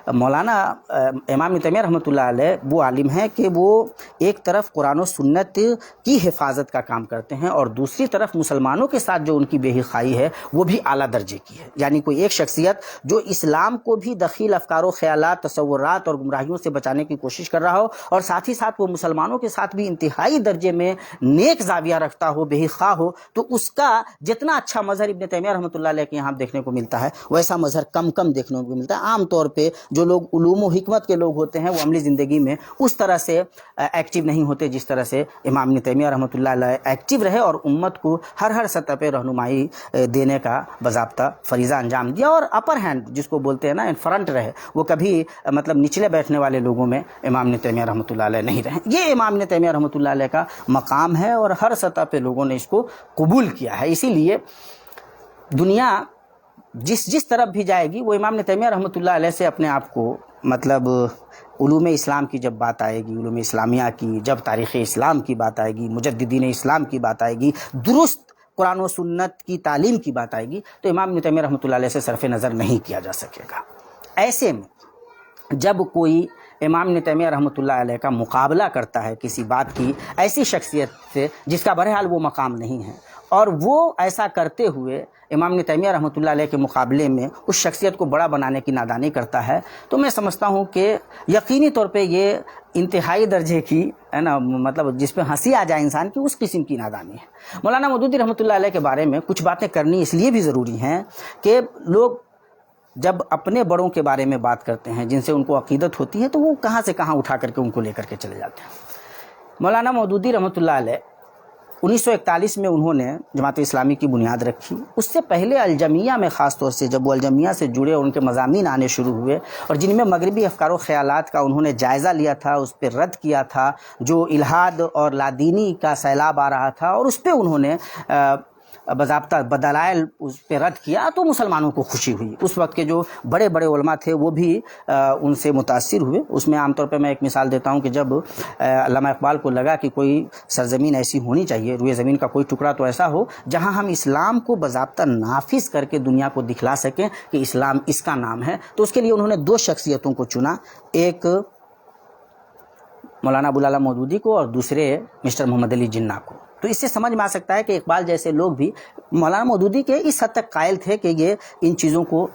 مولانا امام ابن تیمیہ رحمۃ اللہ علیہ وہ عالم ہیں کہ وہ ایک طرف قرآن و سنت کی حفاظت کا کام کرتے ہیں اور دوسری طرف مسلمانوں کے ساتھ جو ان کی بے حخائی ہے وہ بھی اعلیٰ درجے کی ہے۔ یعنی کوئی ایک شخصیت جو اسلام کو بھی دخیل افکار و خیالات، تصورات اور گمراہیوں سے بچانے کی کوشش کر رہا ہو اور ساتھ ہی ساتھ وہ مسلمانوں کے ساتھ بھی انتہائی درجے میں نیک زاویہ رکھتا ہو، بے خواہ ہو، تو اس کا جتنا اچھا مظہر ابن تیمیہ رحمۃ اللہ علیہ کے یہاں دیکھنے کو ملتا ہے ویسا مظہر کم دیکھنے کو ملتا ہے۔ عام طور پہ جو لوگ علوم و حکمت کے لوگ ہوتے ہیں وہ عملی زندگی میں اس طرح سے ایکٹیو نہیں ہوتے جس طرح سے امام ابن تیمیہ رحمۃ اللہ علیہ ایکٹیو رہے اور امت کو ہر سطح پہ رہنمائی دینے کا باضابطہ فریضہ انجام دیا، اور اپر ہینڈ جس کو بولتے ہیں نا، ان فرنٹ رہے، وہ کبھی مطلب نچلے بیٹھنے والے لوگوں میں امام ابن تیمیہ رحمۃ اللہ علیہ نہیں رہے۔ یہ امام ابن تیمیہ رحمۃ اللہ علیہ کا مقام ہے اور ہر سطح پہ لوگوں نے اس کو قبول کیا ہے۔ اسی لیے دنیا جس طرف بھی جائے گی وہ امام ابن تیمیہ رحمۃ اللہ علیہ سے اپنے آپ کو مطلب علوم اسلام کی جب بات آئے گی، علوم اسلامیہ کی، جب تاریخ اسلام کی بات آئے گی، مجددین اسلام کی بات آئے گی، درست قرآن و سنت کی تعلیم کی بات آئے گی، تو امام ابن تیمیہ رحمۃ اللہ علیہ سے صرف نظر نہیں کیا جا سکے گا۔ ایسے میں جب کوئی امام ابن تیمیہ رحمۃ اللہ علیہ کا مقابلہ کرتا ہے کسی بات کی ایسی شخصیت سے جس کا بہرحال وہ مقام نہیں ہے، اور وہ ایسا کرتے ہوئے امام ابن تیمیہ رحمۃ اللہ علیہ کے مقابلے میں اس شخصیت کو بڑا بنانے کی نادانی کرتا ہے، تو میں سمجھتا ہوں کہ یقینی طور پہ یہ انتہائی درجے کی ہے نا، مطلب جس پہ ہنسی آ جائے انسان کی، اس قسم کی نادانی ہے۔ مولانا مودودی رحمۃ اللہ علیہ کے بارے میں کچھ باتیں کرنی اس لیے بھی ضروری ہیں کہ لوگ جب اپنے بڑوں کے بارے میں بات کرتے ہیں جن سے ان کو عقیدت ہوتی ہے تو وہ کہاں سے کہاں اٹھا کر کے ان کو لے کر کے چلے جاتے ہیں۔ مولانا مودودی رحمۃ اللہ علیہ 1941 میں انہوں نے جماعت اسلامی کی بنیاد رکھی۔ اس سے پہلے الجمیہ میں خاص طور سے جب وہ الجمیہ سے جڑے اور ان کے مضامین آنے شروع ہوئے اور جن میں مغربی افکار و خیالات کا انہوں نے جائزہ لیا تھا، اس پہ رد کیا تھا، جو الحاد اور لادینی کا سیلاب آ رہا تھا اور اس پہ انہوں نے باضابطہ بدلائل اس پہ رد کیا، تو مسلمانوں کو خوشی ہوئی۔ اس وقت کے جو بڑے بڑے علماء تھے وہ بھی ان سے متاثر ہوئے۔ اس میں عام طور پہ میں ایک مثال دیتا ہوں کہ جب علامہ اقبال کو لگا کہ کوئی سرزمین ایسی ہونی چاہیے، روئے زمین کا کوئی ٹکڑا تو ایسا ہو جہاں ہم اسلام کو باضابطہ نافذ کر کے دنیا کو دکھلا سکیں کہ اسلام اس کا نام ہے، تو اس کے لیے انہوں نے دو شخصیتوں کو چنا، ایک مولانا ابوالعلا مودودی کو اور دوسرے مسٹر محمد علی جناح کو۔ تو اس سے سمجھ میں آ سکتا ہے کہ اقبال جیسے لوگ بھی مولانا مودودی کے اس حد تک قائل تھے کہ یہ ان چیزوں کو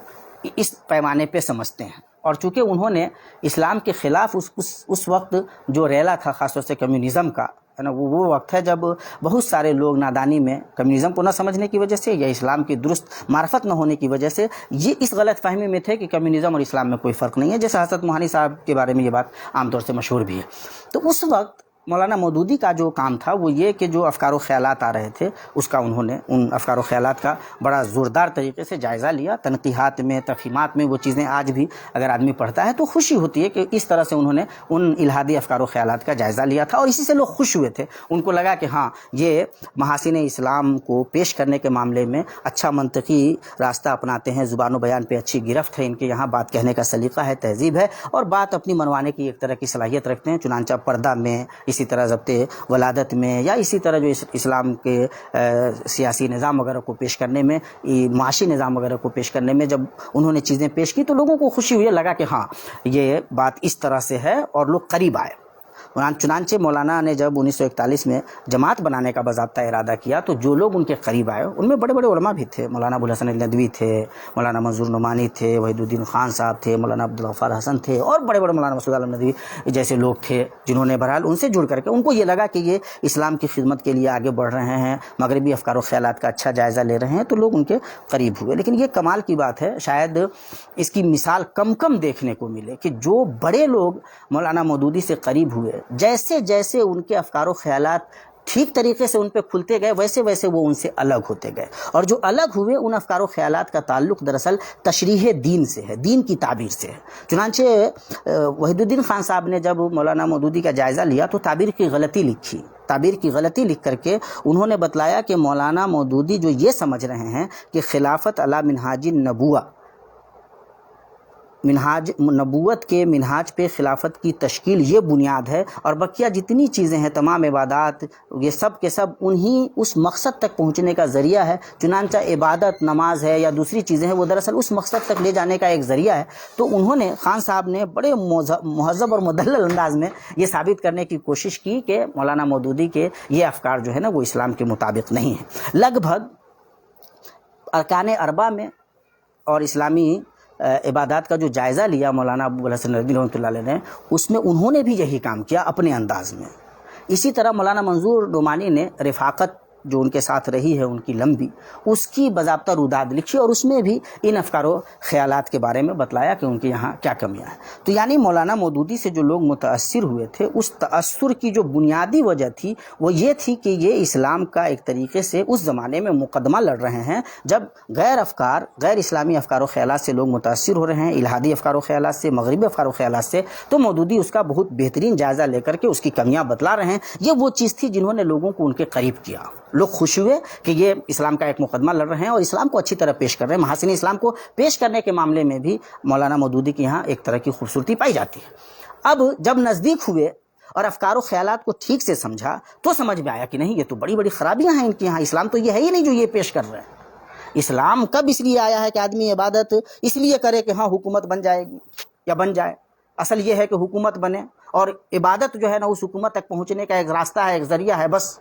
اس پیمانے پہ سمجھتے ہیں، اور چونکہ انہوں نے اسلام کے خلاف اس وقت جو ریلا تھا خاص طور سے کمیونزم کا ہے نا، وہ وقت ہے جب بہت سارے لوگ نادانی میں کمیونزم کو نہ سمجھنے کی وجہ سے یا اسلام کی درست معرفت نہ ہونے کی وجہ سے یہ اس غلط فہمی میں تھے کہ کمیونزم اور اسلام میں کوئی فرق نہیں ہے، جیسے حضرت موہانی صاحب کے بارے میں یہ بات عام طور سے مشہور بھی ہے۔ تو اس وقت مولانا مودودی کا جو کام تھا وہ یہ کہ جو افکار و خیالات آ رہے تھے اس کا انہوں نے ان افکار و خیالات کا بڑا زوردار طریقے سے جائزہ لیا۔ تنقیحات میں، تفہیمات میں وہ چیزیں آج بھی اگر آدمی پڑھتا ہے تو خوشی ہوتی ہے کہ اس طرح سے انہوں نے ان الہادی افکار و خیالات کا جائزہ لیا تھا، اور اسی سے لوگ خوش ہوئے تھے۔ ان کو لگا کہ ہاں یہ محاسن اسلام کو پیش کرنے کے معاملے میں اچھا منطقی راستہ اپناتے ہیں، زبان و بیان پہ اچھی گرفت ہے ان کے یہاں، بات کہنے کا سلیقہ ہے، تہذیب ہے، اور بات اپنی منوانے کی ایک طرح کی صلاحیت رکھتے ہیں۔ چنانچہ پردہ میں، اسی طرح ضبط ولادت میں، یا اسی طرح جو اسلام کے سیاسی نظام وغیرہ کو پیش کرنے میں، معاشی نظام وغیرہ کو پیش کرنے میں جب انہوں نے چیزیں پیش کی تو لوگوں کو خوشی ہوئی، لگا کہ ہاں یہ بات اس طرح سے ہے، اور لوگ قریب آئے۔ چنانچہ مولانا نے جب 1941 میں جماعت بنانے کا باضابطہ ارادہ کیا تو جو لوگ ان کے قریب آئے ان میں بڑے بڑے علماء بھی تھے۔ مولانا ابوالحسن الندوی تھے، مولانا منظور نعمانی تھے، وحید الدین خان صاحب تھے، مولانا عبدالغفار حسن تھے، اور بڑے بڑے مولانا مسعود عالم ندوی جیسے لوگ تھے جنہوں نے بہرحال ان سے جڑ کر کے ان کو یہ لگا کہ یہ اسلام کی خدمت کے لیے آگے بڑھ رہے ہیں، مغربی افکار و خیالات کا اچھا جائزہ لے رہے ہیں، تو لوگ ان کے قریب ہوئے۔ لیکن یہ کمال کی بات ہے، شاید اس کی مثال کم دیکھنے کو ملے کہ جو بڑے لوگ مولانا مودودی سے قریب ہوئے، جیسے ان کے افکار و خیالات ٹھیک طریقے سے ان پہ کھلتے گئے ویسے وہ ان سے الگ ہوتے گئے، اور جو الگ ہوئے ان افکار و خیالات کا تعلق دراصل تشریح دین سے ہے، دین کی تعبیر سے ہے۔ چنانچہ وحید الدین خان صاحب نے جب مولانا مودودی کا جائزہ لیا تو تعبیر کی غلطی لکھ کر کے انہوں نے بتلایا کہ مولانا مودودی جو یہ سمجھ رہے ہیں کہ خلافت علی منہاج النبوہ، نبوت کے منہاج پہ خلافت کی تشکیل یہ بنیاد ہے، اور بقیہ جتنی چیزیں ہیں، تمام عبادات، یہ سب کے سب انہی اس مقصد تک پہنچنے کا ذریعہ ہے۔ چنانچہ عبادت، نماز ہے یا دوسری چیزیں ہیں، وہ دراصل اس مقصد تک لے جانے کا ایک ذریعہ ہے۔ تو انہوں نے، خان صاحب نے بڑے مہذب اور مدلل انداز میں یہ ثابت کرنے کی کوشش کی کہ مولانا مودودی کے یہ افکار جو ہے نا وہ اسلام کے مطابق نہیں ہیں۔ لگ بھگ ارکان اربع میں اور اسلامی عبادات کا جو جائزہ لیا مولانا ابوالحسن الندوی رحمۃ اللہ علیہ نے، اس میں انہوں نے بھی یہی کام کیا اپنے انداز میں۔ اسی طرح مولانا منظور نعمانی نے رفاقت جو ان کے ساتھ رہی ہے ان کی لمبی، اس کی باضابطہ روداد لکھی اور اس میں بھی ان افکار و خیالات کے بارے میں بتلایا کہ ان کے یہاں کیا کمیاں ہیں۔ تو یعنی مولانا مودودی سے جو لوگ متاثر ہوئے تھے، اس تأثر کی جو بنیادی وجہ تھی وہ یہ تھی کہ یہ اسلام کا ایک طریقے سے اس زمانے میں مقدمہ لڑ رہے ہیں جب غیر اسلامی افکار و خیالات سے لوگ متاثر ہو رہے ہیں، الہادی افکار و خیالات سے، مغربی افکار و خیالات سے، تو مودودی اس کا بہت بہترین جائزہ لے کر کے اس کی کمیاں بتلا رہے ہیں۔ یہ وہ چیز تھی جنہوں نے لوگوں کو ان کے قریب کیا، لوگ خوش ہوئے کہ یہ اسلام کا ایک مقدمہ لڑ رہے ہیں اور اسلام کو اچھی طرح پیش کر رہے ہیں۔ محاسن اسلام کو پیش کرنے کے معاملے میں بھی مولانا مودودی کے یہاں ایک طرح کی خوبصورتی پائی جاتی ہے۔ اب جب نزدیک ہوئے اور افکار و خیالات کو ٹھیک سے سمجھا تو سمجھ میں آیا کہ نہیں، یہ تو بڑی بڑی خرابیاں ہیں ان کے یہاں، اسلام تو یہ ہے ہی نہیں جو یہ پیش کر رہے ہیں۔ اسلام کب اس لیے آیا ہے کہ آدمی عبادت اس لیے کرے کہ ہاں حکومت بن جائے گی یا بن جائے، اصل یہ ہے کہ حکومت بنے اور عبادت جو ہے نا اس حکومت تک پہنچنے کا ایک راستہ ہے، ایک ذریعہ ہے بس۔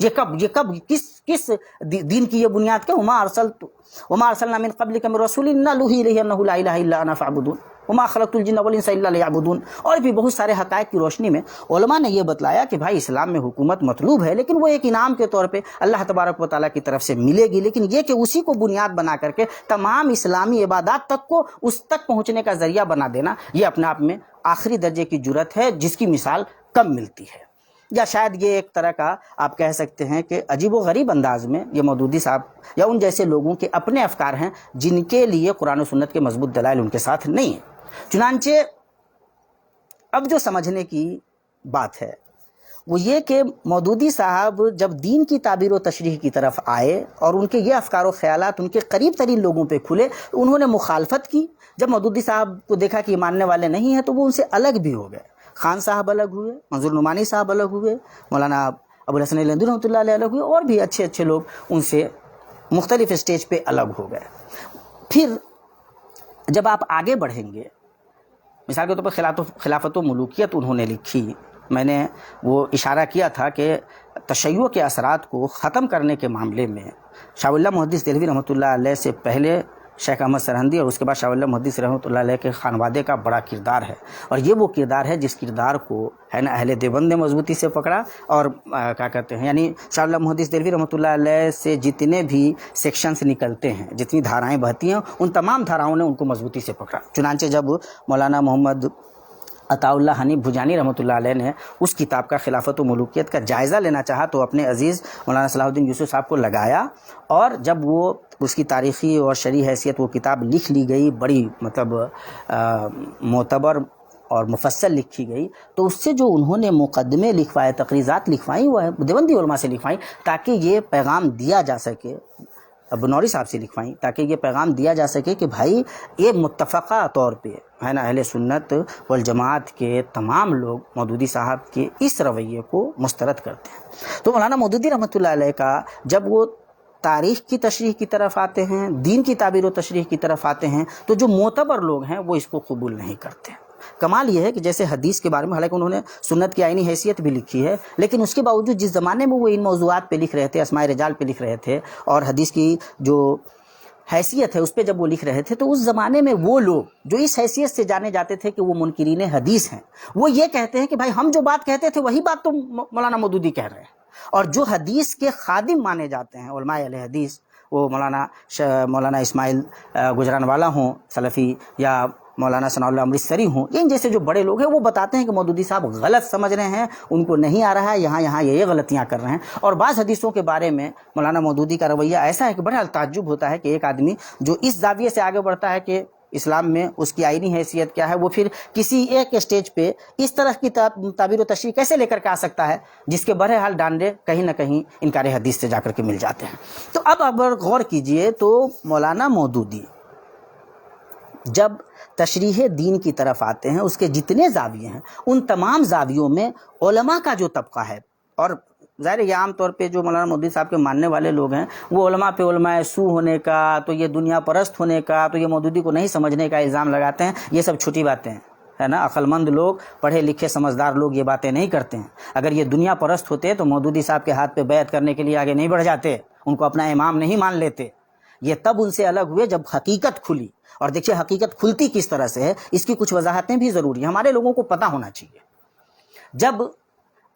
یہ کب کس دین کی یہ بنیاد کیا؟ وما ارسلنا من قبلک من رسول الا نوحی الیہ انہ لا الہ الا انا فاعبدون وما خلقت الجن والانس الا لیعبدون۔ اور بھی بہت سارے حقائق کی روشنی میں علماء نے یہ بتلایا کہ بھائی اسلام میں حکومت مطلوب ہے، لیکن وہ ایک انعام کے طور پہ اللہ تبارک و تعالیٰ کی طرف سے ملے گی، لیکن یہ کہ اسی کو بنیاد بنا کر کے تمام اسلامی عبادات تک کو اس تک پہنچنے کا ذریعہ بنا دینا، یہ اپنے آپ میں آخری درجے کی جرت ہے جس کی مثال کم ملتی ہے۔ یا شاید یہ ایک طرح کا آپ کہہ سکتے ہیں کہ عجیب و غریب انداز میں یہ مودودی صاحب یا ان جیسے لوگوں کے اپنے افکار ہیں جن کے لیے قرآن و سنت کے مضبوط دلائل ان کے ساتھ نہیں ہیں۔ چنانچہ اب جو سمجھنے کی بات ہے وہ یہ کہ مودودی صاحب جب دین کی تعبیر و تشریح کی طرف آئے اور ان کے یہ افکار و خیالات ان کے قریب ترین لوگوں پہ کھلے، انہوں نے مخالفت کی۔ جب مودودی صاحب کو دیکھا کہ یہ ماننے والے نہیں ہیں تو وہ ان سے الگ بھی ہو گئے۔ خان صاحب الگ ہوئے، منظور نعمانی صاحب الگ ہوئے، مولانا ابوالحسن الندوی رحمۃ اللہ علیہ الگ ہوئے، اور بھی اچھے لوگ ان سے مختلف اسٹیج پہ الگ ہو گئے۔ پھر جب آپ آگے بڑھیں گے، مثال کے طور پر خلافت و ملوکیت انہوں نے لکھی، میں نے وہ اشارہ کیا تھا کہ تشیع کے اثرات کو ختم کرنے کے معاملے میں شاہ اللہ محدث دہلوی رحمۃ اللہ علیہ سے پہلے شیخ احمد سرہندی اور اس کے بعد شاہ اللہ محدث رحمۃ اللہ علیہ کے خانوادے کا بڑا کردار ہے، اور یہ وہ کردار ہے جس کردار کو ہے نا اہل دیوبند نے مضبوطی سے پکڑا، اور کیا کہتے ہیں یعنی شاہ اللہ محدث دہلوی رحمۃ اللہ علیہ سے جتنے بھی سیکشنز نکلتے ہیں، جتنی دھارائیں بہتی ہیں، ان تمام دھاراؤں نے ان کو مضبوطی سے پکڑا۔ چنانچہ جب مولانا محمد عطاء اللہ حنیف بھجانی رحمۃ اللہ علیہ نے اس کتاب کا خلافت و ملوکیت کا جائزہ لینا چاہا تو اپنے عزیز مولانا صلاح الدین یوسف صاحب کو لگایا، اور جب وہ اس کی تاریخی اور شرعی حیثیت وہ کتاب لکھ لی گئی، بڑی مطلب معتبر اور مفصل لکھی گئی، تو اس سے جو انہوں نے مقدمے لکھوائے، تقریضات لکھوائیں، وہ دیوبندی علماء سے لکھوائیں تاکہ یہ پیغام دیا جا سکے، بنوری صاحب سے لکھوائیں تاکہ یہ پیغام دیا جا سکے کہ بھائی یہ متفقہ طور پہ ہے نا اہل سنت والجماعت کے تمام لوگ مودودی صاحب کے اس رویے کو مسترد کرتے ہیں۔ تو مولانا مودودی رحمۃ اللہ علیہ کا جب وہ تاریخ کی تشریح کی طرف آتے ہیں، دین کی تعبیر و تشریح کی طرف آتے ہیں، تو جو معتبر لوگ ہیں وہ اس کو قبول نہیں کرتے۔ کمال یہ ہے کہ جیسے حدیث کے بارے میں، حالانکہ انہوں نے سنت کی آئینی حیثیت بھی لکھی ہے، لیکن اس کے باوجود جس زمانے میں وہ ان موضوعات پہ لکھ رہے تھے، اسماء رجال پہ لکھ رہے تھے اور حدیث کی جو حیثیت ہے اس پہ جب وہ لکھ رہے تھے، تو اس زمانے میں وہ لوگ جو اس حیثیت سے جانے جاتے تھے کہ وہ منکرین حدیث ہیں، وہ یہ کہتے ہیں کہ بھائی ہم جو بات کہتے تھے وہی بات تو مولانا مودودی کہہ رہے ہیں، اور جو حدیث کے خادم مانے جاتے ہیں علماء اہل حدیث، وہ مولانا اسماعیل گجرانوالا ہوں سلفی، یا مولانا ثناء اللہ امرتسری ہوں، ان جیسے جو بڑے لوگ ہیں، وہ بتاتے ہیں کہ مودودی صاحب غلط سمجھ رہے ہیں، ان کو نہیں آ رہا ہے، یہاں یہ غلطیاں کر رہے ہیں۔ اور بعض حدیثوں کے بارے میں مولانا مودودی کا رویہ ایسا ہے کہ بڑا تعجب ہوتا ہے کہ ایک آدمی جو اس زاویے سے آگے بڑھتا ہے کہ اسلام میں اس کی آئینی حیثیت کیا ہے، وہ پھر کسی ایک اسٹیج پہ اس طرح کی تعبیر و تشریح کیسے لے کر کے آ سکتا ہے جس کے بہرحال ڈانڈے کہیں نہ کہیں انکار حدیث سے جا کر کے مل جاتے ہیں۔ تو اب اگر غور کیجئے تو مولانا مودودی جب تشریح دین کی طرف آتے ہیں، اس کے جتنے زاویے ہیں ان تمام زاویوں میں علماء کا جو طبقہ ہے، اور ظاہر یہ عام طور پہ جو مولانا مودودی صاحب کے ماننے والے لوگ ہیں وہ علماء پہ علماء سو ہونے کا، تو یہ دنیا پرست ہونے کا، تو یہ مودودی کو نہیں سمجھنے کا الزام لگاتے ہیں۔ یہ سب چھوٹی باتیں ہیں، ہے نا، عقل مند لوگ، پڑھے لکھے سمجھدار لوگ یہ باتیں نہیں کرتے ہیں۔ اگر یہ دنیا پرست ہوتے تو مودودی صاحب کے ہاتھ پہ بیعت کرنے کے لیے آگے نہیں بڑھ جاتے، ان کو اپنا امام نہیں مان لیتے۔ یہ تب ان سے الگ ہوئے جب حقیقت کھلی، اور دیکھیے حقیقت کھلتی کس طرح سے ہے، اس کی کچھ وضاحتیں بھی ضروری ہیں، ہمارے لوگوں کو پتہ ہونا چاہیے۔ جب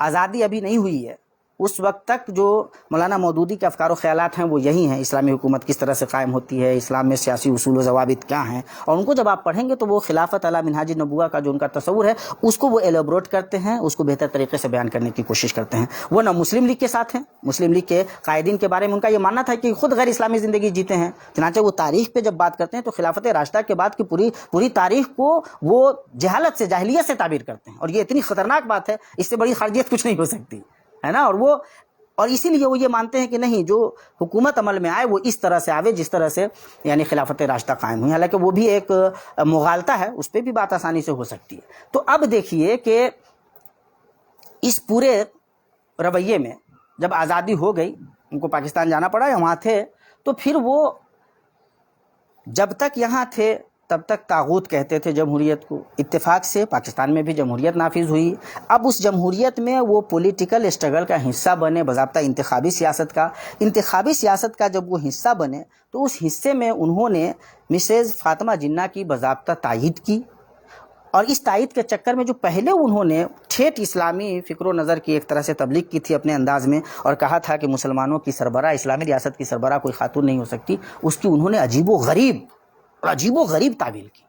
آزادی ابھی نہیں ہوئی ہے اس وقت تک جو مولانا مودودی کے افکار و خیالات ہیں وہ یہی ہیں، اسلامی حکومت کس طرح سے قائم ہوتی ہے، اسلام میں سیاسی اصول و ضوابط کیا ہیں، اور ان کو جب آپ پڑھیں گے تو وہ خلافت علی منہاج النبوہ کا جو ان کا تصور ہے اس کو وہ ایلیبوریٹ کرتے ہیں، اس کو بہتر طریقے سے بیان کرنے کی کوشش کرتے ہیں۔ وہ نہ مسلم لیگ کے ساتھ ہیں، مسلم لیگ کے قائدین کے بارے میں ان کا یہ ماننا تھا کہ خود غیر اسلامی زندگی جیتے ہیں، چنانچہ وہ تاریخ پہ جب بات کرتے ہیں تو خلافت راشدہ کے بعد کی پوری تاریخ کو وہ جہالت سے، جاہلیت سے تعبیر کرتے ہیں، اور یہ اتنی خطرناک بات ہے، اس سے بڑی خارجیت کچھ نہیں ہو سکتی ہے نا۔ اور اسی لیے وہ یہ مانتے ہیں کہ نہیں، جو حکومت عمل میں آئے وہ اس طرح سے آوے جس طرح سے یعنی خلافت راشدہ قائم ہوئی، حالانکہ وہ بھی ایک مغالطہ ہے، اس پہ بھی بات آسانی سے ہو سکتی ہے۔ تو اب دیکھیے کہ اس پورے رویے میں جب آزادی ہو گئی، ان کو پاکستان جانا پڑا یا وہاں تھے، تو پھر وہ جب تک یہاں تھے تب تک طاغوت کہتے تھے جمہوریت کو۔ اتفاق سے پاکستان میں بھی جمہوریت نافذ ہوئی۔ اب اس جمہوریت میں وہ پولیٹیکل اسٹرگل کا حصہ بنے، باضابطہ انتخابی سیاست کا جب وہ حصہ بنے تو اس حصے میں انہوں نے مسز فاطمہ جناح کی باضابطہ تائید کی، اور اس تائید کے چکر میں جو پہلے انہوں نے ٹھیٹ اسلامی فکر و نظر کی ایک طرح سے تبلیغ کی تھی اپنے انداز میں، اور کہا تھا کہ مسلمانوں کی سربراہ، اسلامی ریاست کی سربراہ کوئی خاتون نہیں ہو سکتی، اس کی انہوں نے عجیب و غریب تعبیر کی۔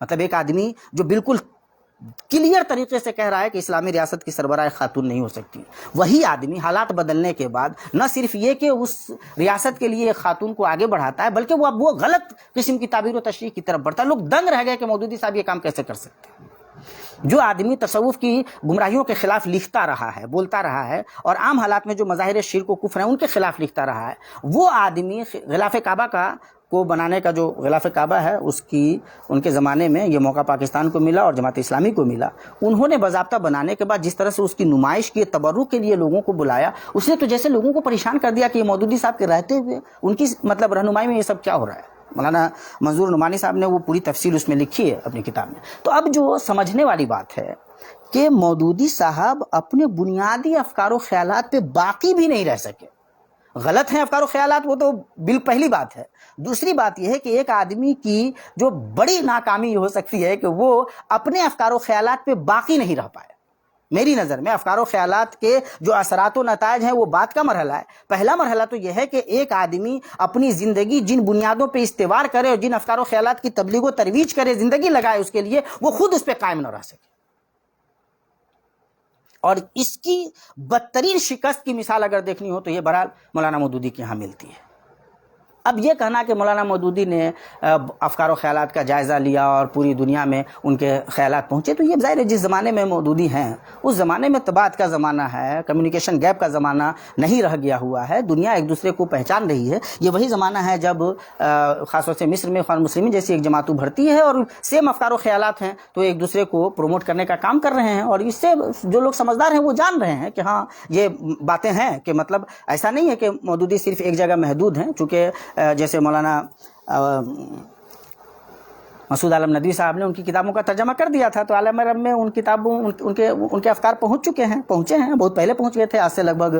مطلب ایک آدمی جو بالکل کلیئر طریقے سے کہہ رہا ہے کہ اسلامی ریاست کی سربراہ خاتون نہیں ہو سکتی، وہی آدمی حالات بدلنے کے بعد نہ صرف یہ کہ اس ریاست کے لیے ایک خاتون کو آگے بڑھاتا ہے، بلکہ وہ اب وہ غلط قسم کی تعبیر و تشریح کی طرف بڑھتا ہے۔ لوگ دنگ رہ گئے کہ مودودی صاحب یہ کام کیسے کر سکتے ہیں۔ جو آدمی تصوف کی گمراہیوں کے خلاف لکھتا رہا ہے، بولتا رہا ہے، اور عام حالات میں جو مظاہر شرک و کفر ہیں ان کے خلاف لکھتا رہا ہے، وہ آدمی غلاف کعبہ کو بنانے کا، جو غلاف کعبہ ہے اس کی ان کے زمانے میں یہ موقع پاکستان کو ملا اور جماعت اسلامی کو ملا، انہوں نے باضابطہ بنانے کے بعد جس طرح سے اس کی نمائش کی، تبرک کے لیے لوگوں کو بلایا، اس نے تو جیسے لوگوں کو پریشان کر دیا کہ یہ مودودی صاحب کے رہتے ہوئے ان کی مطلب رہنمائی میں یہ سب کیا ہو رہا ہے۔ مولانا منظور نعمانی صاحب نے وہ پوری تفصیل اس میں لکھی ہے اپنی کتاب میں۔ تو اب جو سمجھنے والی بات ہے کہ مودودی صاحب اپنے بنیادی افکار و خیالات پہ باقی بھی نہیں رہ سکے۔ غلط ہیں افکار و خیالات، وہ تو پہلی بات ہے۔ دوسری بات یہ ہے کہ ایک آدمی کی جو بڑی ناکامی ہو سکتی ہے کہ وہ اپنے افکار و خیالات پہ باقی نہیں رہ پائے۔ میری نظر میں افکار و خیالات کے جو اثرات و نتائج ہیں وہ بات کا مرحلہ ہے۔ پہلا مرحلہ تو یہ ہے کہ ایک آدمی اپنی زندگی جن بنیادوں پہ استوار کرے اور جن افکار و خیالات کی تبلیغ و ترویج کرے، زندگی لگائے اس کے لیے، وہ خود اس پہ قائم نہ رہ سکے۔ اور اس کی بدترین شکست کی مثال اگر دیکھنی ہو تو یہ بہرحال مولانا مودودی کے ہاں ملتی ہے۔ اب یہ کہنا کہ مولانا مودودی نے افکار و خیالات کا جائزہ لیا اور پوری دنیا میں ان کے خیالات پہنچے، تو یہ ظاہر ہے جس زمانے میں مودودی ہیں اس زمانے میں طباعت کا زمانہ ہے، کمیونیکیشن گیپ کا زمانہ نہیں رہ گیا ہوا ہے، دنیا ایک دوسرے کو پہچان رہی ہے۔ یہ وہی زمانہ ہے جب خاص طور سے مصر میں اخوان المسلمین جیسی ایک جماعت ابھرتی ہے اور سیم افکار و خیالات ہیں، تو ایک دوسرے کو پروموٹ کرنے کا کام کر رہے ہیں، اور اس سے جو لوگ سمجھدار ہیں وہ جان رہے ہیں کہ ہاں یہ باتیں ہیں، کہ مطلب ایسا نہیں ہے کہ مودودی صرف ایک جگہ محدود ہیں، چونکہ جیسے مولانا مسعود عالم ندوی صاحب نے ان کی کتابوں کا ترجمہ کر دیا تھا، تو عالم عرب میں ان کتابوں ان کے افکار پہنچے ہیں، بہت پہلے پہنچ گئے تھے، آج سے لگ بھگ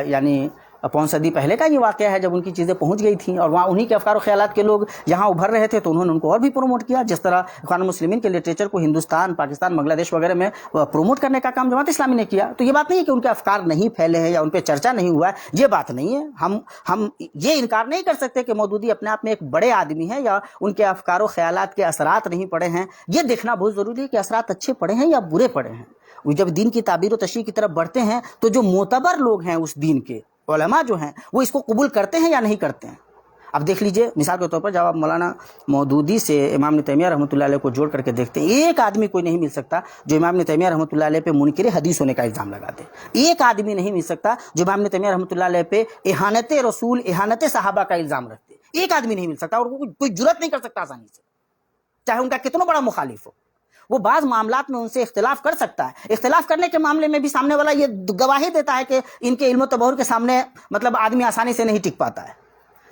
یعنی پون صدی پہلے کا یہ واقعہ ہے جب ان کی چیزیں پہنچ گئی تھیں، اور وہاں انہی کے افکار و خیالات کے لوگ یہاں ابھر رہے تھے، تو انہوں نے ان کو اور بھی پروموٹ کیا، جس طرح اخوان المسلمین کے لٹریچر کو ہندوستان، پاکستان، بنگلہ دیش وغیرہ میں پروموٹ کرنے کا کام جماعت اسلامی نے کیا۔ تو یہ بات نہیں ہے کہ ان کے افکار نہیں پھیلے ہیں یا ان پہ چرچا نہیں ہوا ہے، یہ بات نہیں ہے۔ ہم یہ انکار نہیں کر سکتے کہ مودودی اپنے آپ میں ایک بڑے آدمی ہیں یا ان کے افکار و خیالات کے اثرات نہیں پڑے ہیں۔ یہ دیکھنا بہت ضروری ہے کہ اثرات اچھے پڑے ہیں یا برے پڑے ہیں۔ وہ جب دین کی تعبیر و تشریح کی طرف بڑھتے ہیں تو جو معتبر لوگ ہیں اس دین کے، علماء جو ہیں، وہ اس کو قبول کرتے ہیں یا نہیں کرتے ہیں۔ اب دیکھ لیجئے مثال کے طور پر جب آپ مولانا مودودی سے امام ابن تیمیہ رحمۃ اللہ علیہ کو جوڑ کر کے دیکھتے ہیں، ایک آدمی کوئی نہیں مل سکتا جو امام ابن تیمیہ رحمۃ اللہ علیہ پہ منکر حدیث ہونے کا الزام لگا دے۔ ایک آدمی نہیں مل سکتا جو امام ابن تیمیہ رحمۃ اللہ علیہ پہ اہانت رسول، اہانت صحابہ کا الزام رکھتے۔ ایک آدمی نہیں مل سکتا، اور کوئی جرأت نہیں کر سکتا آسانی سے، چاہے ان کا کتنا بڑا مخالف ہو۔ وہ بعض معاملات میں ان سے اختلاف کر سکتا ہے، اختلاف کرنے کے معاملے میں بھی سامنے والا یہ گواہی دیتا ہے کہ ان کے علم و تبحر کے سامنے مطلب آدمی آسانی سے نہیں ٹک پاتا ہے۔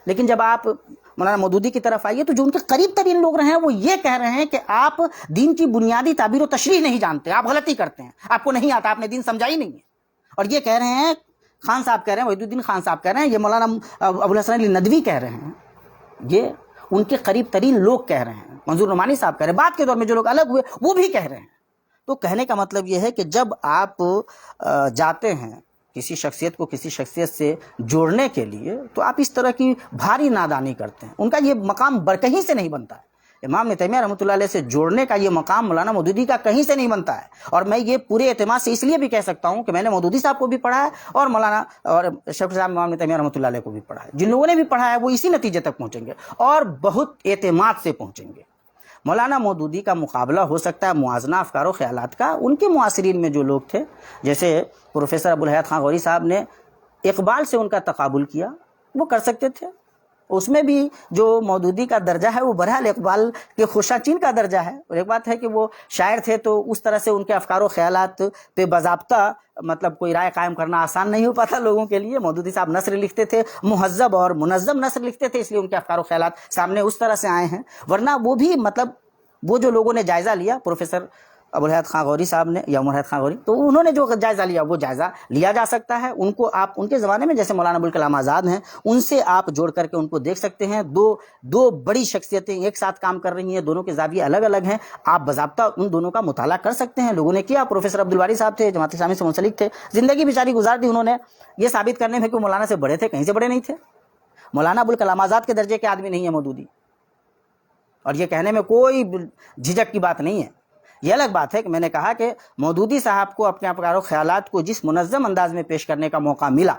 لیکن جب آپ مولانا مودودی کی طرف آئیے تو جو ان کے قریب ترین لوگ رہے ہیں وہ یہ کہہ رہے ہیں کہ آپ دین کی بنیادی تعبیر و تشریح نہیں جانتے، آپ غلطی کرتے ہیں، آپ کو نہیں آتا، آپ نے دین سمجھا ہی نہیں ہے۔ اور یہ کہہ رہے ہیں، خان صاحب کہہ رہے ہیں، وحید الدین خان صاحب کہہ رہے ہیں، یہ مولانا ابوالحسن علی ندوی کہہ رہے ہیں، یہ ان کے قریب ترین لوگ کہہ رہے ہیں، منظور نعمانی صاحب کہہ رہے ہیں، بعد کے دور میں جو لوگ الگ ہوئے وہ بھی کہہ رہے ہیں۔ تو کہنے کا مطلب یہ ہے کہ جب آپ جاتے ہیں کسی شخصیت کو کسی شخصیت سے جوڑنے کے لیے تو آپ اس طرح کی بھاری نادانی کرتے ہیں. ان کا یہ مقام کہیں سے نہیں بنتا ہے. امام ابن تیمیہ رحمۃ اللہ علیہ سے جوڑنے کا یہ مقام مولانا مودودی کا کہیں سے نہیں بنتا ہے. اور میں یہ پورے اعتماد سے اس لیے بھی کہہ سکتا ہوں کہ میں نے مودودی صاحب کو بھی پڑھا ہے اور مولانا اور شیخ صاحب امام ابن تیمیہ رحمۃ اللہ علیہ کو بھی پڑھا ہے. جن لوگوں نے بھی پڑھا ہے وہ اسی نتیجے تک پہنچیں گے اور بہت اعتماد سے پہنچیں گے. مولانا مودودی کا مقابلہ ہو سکتا ہے موازنہ افکار و خیالات کا ان کے معاصرین میں جو لوگ تھے، جیسے پروفیسر ابوالحیات خان غوری صاحب نے اقبال سے ان کا تقابل کیا، وہ کر سکتے تھے. اس میں بھی جو مودودی کا درجہ ہے وہ بہرحال اقبال کے خوشا چین کا درجہ ہے. اور ایک بات ہے کہ وہ شاعر تھے تو اس طرح سے ان کے افکار و خیالات پہ باضابطہ مطلب کوئی رائے قائم کرنا آسان نہیں ہو پاتا لوگوں کے لیے. مودودی صاحب نثر لکھتے تھے، مہذب اور منظم نثر لکھتے تھے، اس لیے ان کے افکار و خیالات سامنے اس طرح سے آئے ہیں. ورنہ وہ بھی مطلب وہ جو لوگوں نے جائزہ لیا، پروفیسر ابوالحیات خان غوری صاحب نے یا عمر حیات خان غوری، تو انہوں نے جو جائزہ لیا وہ جائزہ لیا جا سکتا ہے. ان کو آپ ان کے زمانے میں جیسے مولانا ابوالکلام آزاد ہیں ان سے آپ جوڑ کر کے ان کو دیکھ سکتے ہیں. دو بڑی شخصیتیں ایک ساتھ کام کر رہی ہیں، دونوں کے زاویے الگ الگ ہیں. آپ باضابطہ ان دونوں کا مطالعہ کر سکتے ہیں. لوگوں نے کیا. پروفیسر عبدالباری صاحب تھے، جماعت اسلامی سے منسلک تھے، زندگی بیچاری گزار دی انہوں نے یہ ثابت کرنے میں کہ مولانا سے بڑے تھے، کہیں سے بڑے نہیں تھے. مولانا ابوالکلام آزاد کے درجے کے آدمی نہیں ہے مودودی، اور یہ کہنے میں کوئی جھجک کی بات نہیں ہے. یہ الگ بات ہے کہ میں نے کہا کہ مودودی صاحب کو اپنے افکار و خیالات کو جس منظم انداز میں پیش کرنے کا موقع ملا،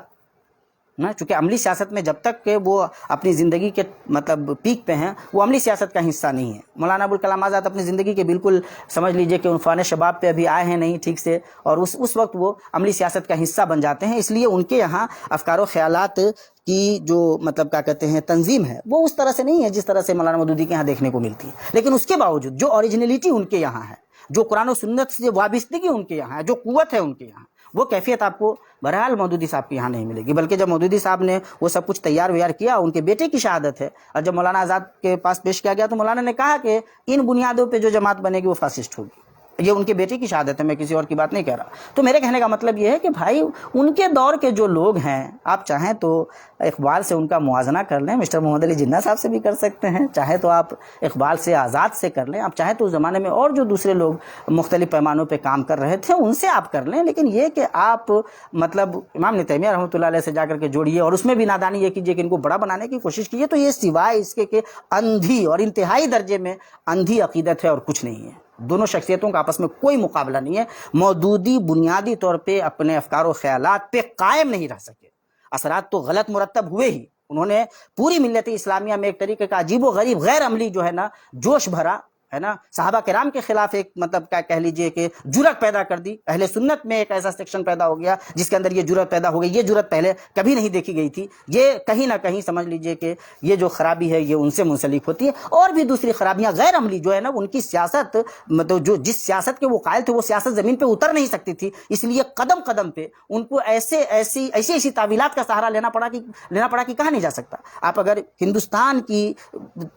چونکہ عملی سیاست میں جب تک کہ وہ اپنی زندگی کے مطلب پیک پہ ہیں وہ عملی سیاست کا حصہ نہیں ہے. مولانا ابوالکلام آزاد اپنی زندگی کے بالکل سمجھ لیجئے کہ عنفوان شباب پہ ابھی آئے ہیں نہیں ٹھیک سے، اور اس وقت وہ عملی سیاست کا حصہ بن جاتے ہیں. اس لیے ان کے یہاں افکار و خیالات کی جو مطلب کیا کہتے ہیں تنظیم ہے وہ اس طرح سے نہیں ہے جس طرح سے مولانا مودودی کے یہاں دیکھنے کو ملتی ہے. لیکن اس کے باوجود جو اوریجنلٹی ان کے یہاں ہے، جو قرآن و سنت سے وابستگی ان کے یہاں ہے، جو قوت ہے ان کے یہاں، وہ کیفیت آپ کو بہرحال مودودی صاحب کے یہاں نہیں ملے گی. بلکہ جب مودودی صاحب نے وہ سب کچھ تیار ویار کیا، ان کے بیٹے کی شہادت ہے، اور جب مولانا آزاد کے پاس پیش کیا گیا تو مولانا نے کہا کہ ان بنیادوں پہ جو جماعت بنے گی وہ فاسسٹ ہوگی. یہ ان کے بیٹے کی شہادت ہے، میں کسی اور کی بات نہیں کہہ رہا. تو میرے کہنے کا مطلب یہ ہے کہ بھائی ان کے دور کے جو لوگ ہیں، آپ چاہیں تو اقبال سے ان کا موازنہ کر لیں، مسٹر محمد علی جناح صاحب سے بھی کر سکتے ہیں، چاہے تو آپ اقبال سے آزاد سے کر لیں، آپ چاہیں تو اس زمانے میں اور جو دوسرے لوگ مختلف پیمانوں پہ کام کر رہے تھے ان سے آپ کر لیں. لیکن یہ کہ آپ مطلب امام ابن تیمیہ رحمۃ اللہ علیہ سے جا کر کے جوڑیے اور اس میں بھی نادانی یہ کیجیے کہ ان کو بڑا بنانے کی کوشش کیجیے، تو یہ سوائے اس کے کہ اندھی اور انتہائی درجے میں اندھی عقیدت ہے اور کچھ نہیں ہے. دونوں شخصیتوں کا آپس میں کوئی مقابلہ نہیں ہے. مودودی بنیادی طور پہ اپنے افکار و خیالات پہ قائم نہیں رہ سکے. اثرات تو غلط مرتب ہوئے ہی. انہوں نے پوری ملت اسلامیہ میں ایک طریقے کا عجیب و غریب غیر عملی جو ہے نا جوش بھرا ہے نا، صحابہ کرام کے خلاف ایک مطلب کیا کہہ لیجئے کہ جرأت پیدا کر دی. اہل سنت میں ایک ایسا سیکشن پیدا ہو گیا جس کے اندر یہ جرأت پیدا ہو گئی. یہ جرأت پہلے کبھی نہیں دیکھی گئی تھی. یہ کہیں نہ کہیں سمجھ لیجئے کہ یہ جو خرابی ہے یہ ان سے منسلک ہوتی ہے. اور بھی دوسری خرابیاں غیر عملی جو ہے نا، ان کی سیاست مطلب جو جس سیاست کے وہ قائل تھے وہ سیاست زمین پہ اتر نہیں سکتی تھی، اس لیے قدم قدم پہ ان کو ایسی تعویلات کا سہارا لینا پڑا کہ کہا نہیں جا سکتا. آپ اگر ہندوستان کی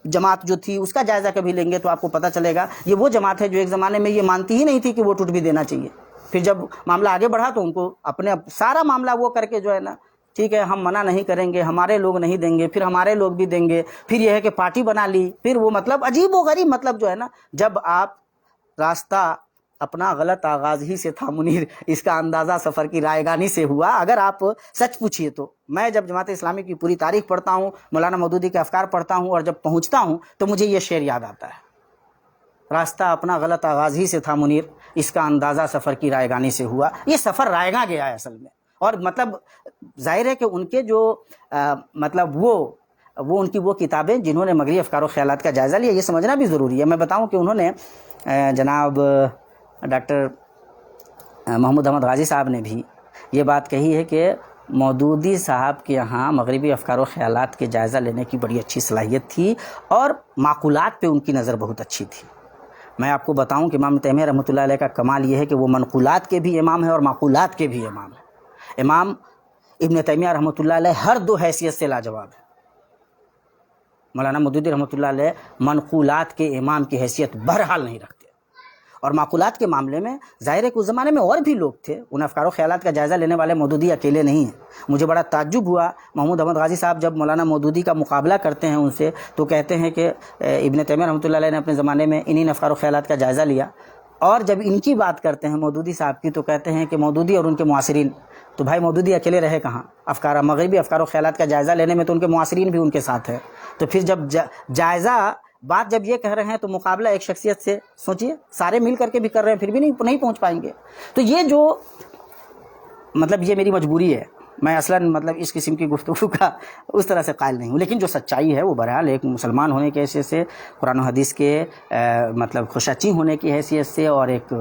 جماعت جو تھی اس کا جائزہ کبھی لیں گے تو آپ کو پتہ چلے گا یہ وہ جماعت ہے جو ایک زمانے میں یہ مانتی ہی نہیں تھی کہ وہ ٹوٹ بھی دینا چاہیے. پھر جب معاملہ آگے بڑھا تو ان کو اپنے سارا معاملہ وہ کر کے جو ہے نا، ٹھیک ہے ہم منع نہیں کریں گے، ہمارے لوگ نہیں دیں گے، پھر ہمارے لوگ بھی دیں گے، پھر یہ ہے کہ پارٹی بنا لی. پھر وہ مطلب عجیب و غریب مطلب جو ہے نا، جب آپ راستہ اپنا غلط آغاز ہی سے تھا منیر، اس کا اندازہ سفر کی رائگانی سے ہوا. اگر آپ سچ پوچھیے تو میں جب جماعت اسلامی کی پوری تاریخ پڑھتا ہوں، مولانا مودودی کے افکار پڑھتا ہوں اور جب پہنچتا ہوں تو مجھے یہ شعر یاد آتا ہے، راستہ اپنا غلط آغاز ہی سے تھا منیر، اس کا اندازہ سفر کی رائگانی سے ہوا. یہ سفر رائگاں گیا ہے اصل میں. اور مطلب ظاہر ہے کہ ان کے جو مطلب وہ ان کی وہ کتابیں جنہوں نے مغربی افکار و خیالات کا جائزہ لیا، یہ سمجھنا بھی ضروری ہے. میں بتاؤں کہ انہوں نے جناب ڈاکٹر محمود احمد غازی صاحب نے بھی یہ بات کہی ہے کہ مودودی صاحب کے یہاں مغربی افکار و خیالات کے جائزہ لینے کی بڑی اچھی صلاحیت تھی اور معقولات پہ ان کی نظر بہت اچھی تھی. میں آپ کو بتاؤں کہ امام تیمیہ رحمۃ اللہ علیہ کا کمال یہ ہے کہ وہ منقولات کے بھی امام ہے اور معقولات کے بھی امام ہے. امام ابن تیمیہ رحمۃ اللہ علیہ ہر دو حیثیت سے لاجواب ہے. مولانا مودودی رحمۃ اللہ علیہ منقولات کے امام کی حیثیت بہرحال نہیں رکھتے، اور معقولات کے معاملے میں ظاہر ہے کہ اس زمانے میں اور بھی لوگ تھے. ان افکار و خیالات کا جائزہ لینے والے مودودی اکیلے نہیں ہیں. مجھے بڑا تعجب ہوا محمود احمد غازی صاحب جب مولانا مودودی کا مقابلہ کرتے ہیں ان سے تو کہتے ہیں کہ ابن تیمیہ رحمۃ اللہ علیہ نے اپنے زمانے میں انہی افکار و خیالات کا جائزہ لیا، اور جب ان کی بات کرتے ہیں مودودی صاحب کی تو کہتے ہیں کہ مودودی اور ان کے معاصرین تو بھائی مودودی اکیلے رہے کہاں؟ مغربی افکار و خیالات کا جائزہ لینے میں تو ان کے معاصرین بھی ان کے ساتھ ہے. تو پھر جب جائزہ بات جب یہ کہہ رہے ہیں تو مقابلہ ایک شخصیت سے سوچئے، سارے مل کر کے بھی کر رہے ہیں پھر بھی نہیں پہنچ پائیں گے. تو یہ جو مطلب یہ میری مجبوری ہے، میں اصلاً مطلب اس قسم کی گفتگو کا اس طرح سے قائل نہیں ہوں، لیکن جو سچائی ہے وہ بہرحال ایک مسلمان ہونے کی حیثیت سے، قرآن و حدیث کے مطلب خشاچی ہونے کی حیثیت سے اور ایک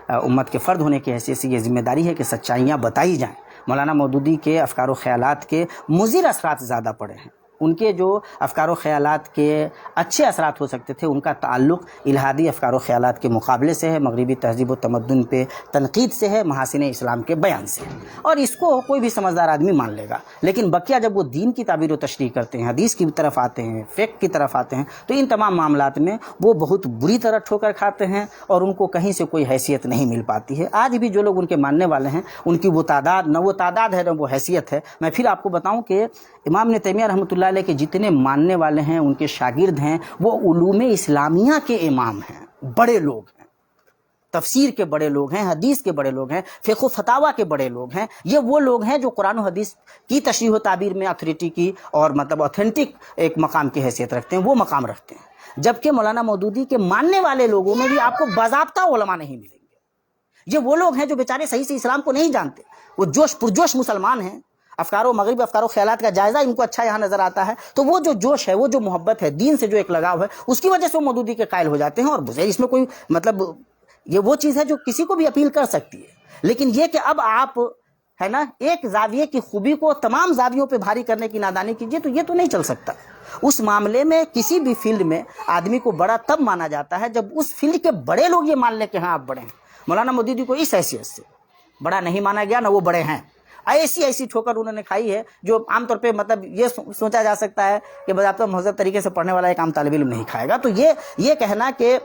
امت کے فرد ہونے کی حیثیت سے یہ ذمہ داری ہے کہ سچائیاں بتائی جائیں. مولانا مودودی کے افکار و خیالات کے مضر اثرات زیادہ پڑے ہیں. ان کے جو افکار و خیالات کے اچھے اثرات ہو سکتے تھے ان کا تعلق الہادی افکار و خیالات کے مقابلے سے ہے، مغربی تہذیب و تمدن پہ تنقید سے ہے، محاسن اسلام کے بیان سے ہے، اور اس کو کوئی بھی سمجھدار آدمی مان لے گا. لیکن بقیہ جب وہ دین کی تعبیر و تشریح کرتے ہیں، حدیث کی طرف آتے ہیں، فقہ کی طرف آتے ہیں، تو ان تمام معاملات میں وہ بہت بری طرح ٹھوکر کھاتے ہیں اور ان کو کہیں سے کوئی حیثیت نہیں مل پاتی ہے. آج بھی جو لوگ ان کے ماننے والے ہیں ان کی وہ تعداد نہ وہ تعداد ہے نہ وہ حیثیت ہے. میں پھر آپ کو بتاؤں کہ امام ابن تیمیہ رحمۃ اللہ علیہ کے جتنے ماننے والے ہیں، ان کے شاگرد ہیں، وہ علوم اسلامیہ کے امام ہیں، بڑے لوگ ہیں، تفسیر کے بڑے لوگ ہیں، حدیث کے بڑے لوگ ہیں، فقہ و فتاوی کے بڑے لوگ ہیں. یہ وہ لوگ ہیں جو قرآن و حدیث کی تشریح و تعبیر میں اتھارٹی کی اور مطلب اوتھینٹک ایک مقام کی حیثیت رکھتے ہیں، وہ مقام رکھتے ہیں. جبکہ مولانا مودودی کے ماننے والے لوگوں میں بھی آپ کو باضابطہ علماء نہیں ملیں گے. یہ وہ لوگ ہیں جو بیچارے صحیح سے اسلام کو نہیں جانتے، وہ پرجوش مسلمان ہیں، مغربی افکار و خیالات کا جائزہ ان کو اچھا یہاں نظر آتا ہے، تو وہ جو جوش ہے، وہ جو محبت ہے، دین سے جو ایک لگاؤ ہے، اس کی وجہ سے وہ مودودی کے قائل ہو جاتے ہیں. اور اس میں کوئی مطلب یہ وہ چیز ہے جو کسی کو بھی اپیل کر سکتی ہے. لیکن یہ کہ اب آپ ہے نا ایک زاویے کی خوبی کو تمام زاویوں پہ بھاری کرنے کی نادانی کیجیے تو یہ تو نہیں چل سکتا. اس معاملے میں کسی بھی فیلڈ میں آدمی کو بڑا تب مانا جاتا ہے جب اس فیلڈ کے بڑے لوگ یہ مان لیں کہ ہاں آپ بڑے ہیں. مولانا مودودی کو اس حیثیت سے بڑا نہیں مانا گیا، نہ وہ بڑے ہیں. ایسی ٹھوکر انہوں نے کھائی ہے جو عام طور پہ مطلب یہ سوچا جا سکتا ہے کہ باضابطہ مہذب طریقے سے پڑھنے والا ایک عام طالب علم نہیں کھائے گا. تو یہ کہنا کہ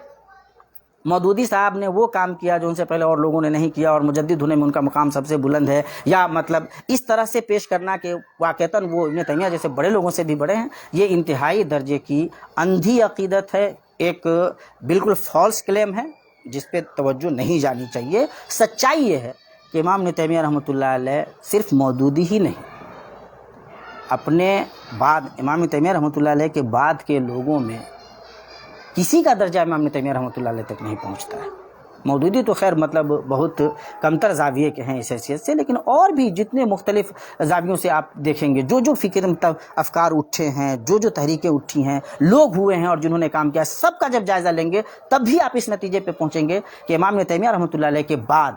مودودی صاحب نے وہ کام کیا جو ان سے پہلے اور لوگوں نے نہیں کیا اور مجدد ہونے میں ان کا مقام سب سے بلند ہے، یا مطلب اس طرح سے پیش کرنا کہ واقعتاً وہ ابن تیمیہ جیسے بڑے لوگوں سے بھی بڑے ہیں، یہ انتہائی درجے کی اندھی عقیدت ہے، ایک بالکل فالس کلیم ہے جس پہ توجہ نہیں جانی چاہیے. سچائی یہ ہے کہ امام ابن تیمیہ رحمۃ اللہ علیہ صرف مودودی ہی نہیں، اپنے بعد امام ابن تیمیہ رحمۃ اللہ علیہ کے بعد کے لوگوں میں کسی کا درجہ امام ابن تیمیہ رحمۃ اللہ علیہ تک نہیں پہنچتا ہے. مودودی تو خیر مطلب بہت کمتر زاویے کے ہیں اس حیثیت سے، لیکن اور بھی جتنے مختلف زاویوں سے آپ دیکھیں گے جو فکر افکار اٹھے ہیں، جو تحریکیں اٹھی ہیں، لوگ ہوئے ہیں اور جنہوں نے کام کیا، سب کا جب جائزہ لیں گے تب بھی آپ اس نتیجے پہ پہنچیں گے کہ امام ابن تیمیہ رحمۃ اللہ علیہ کے بعد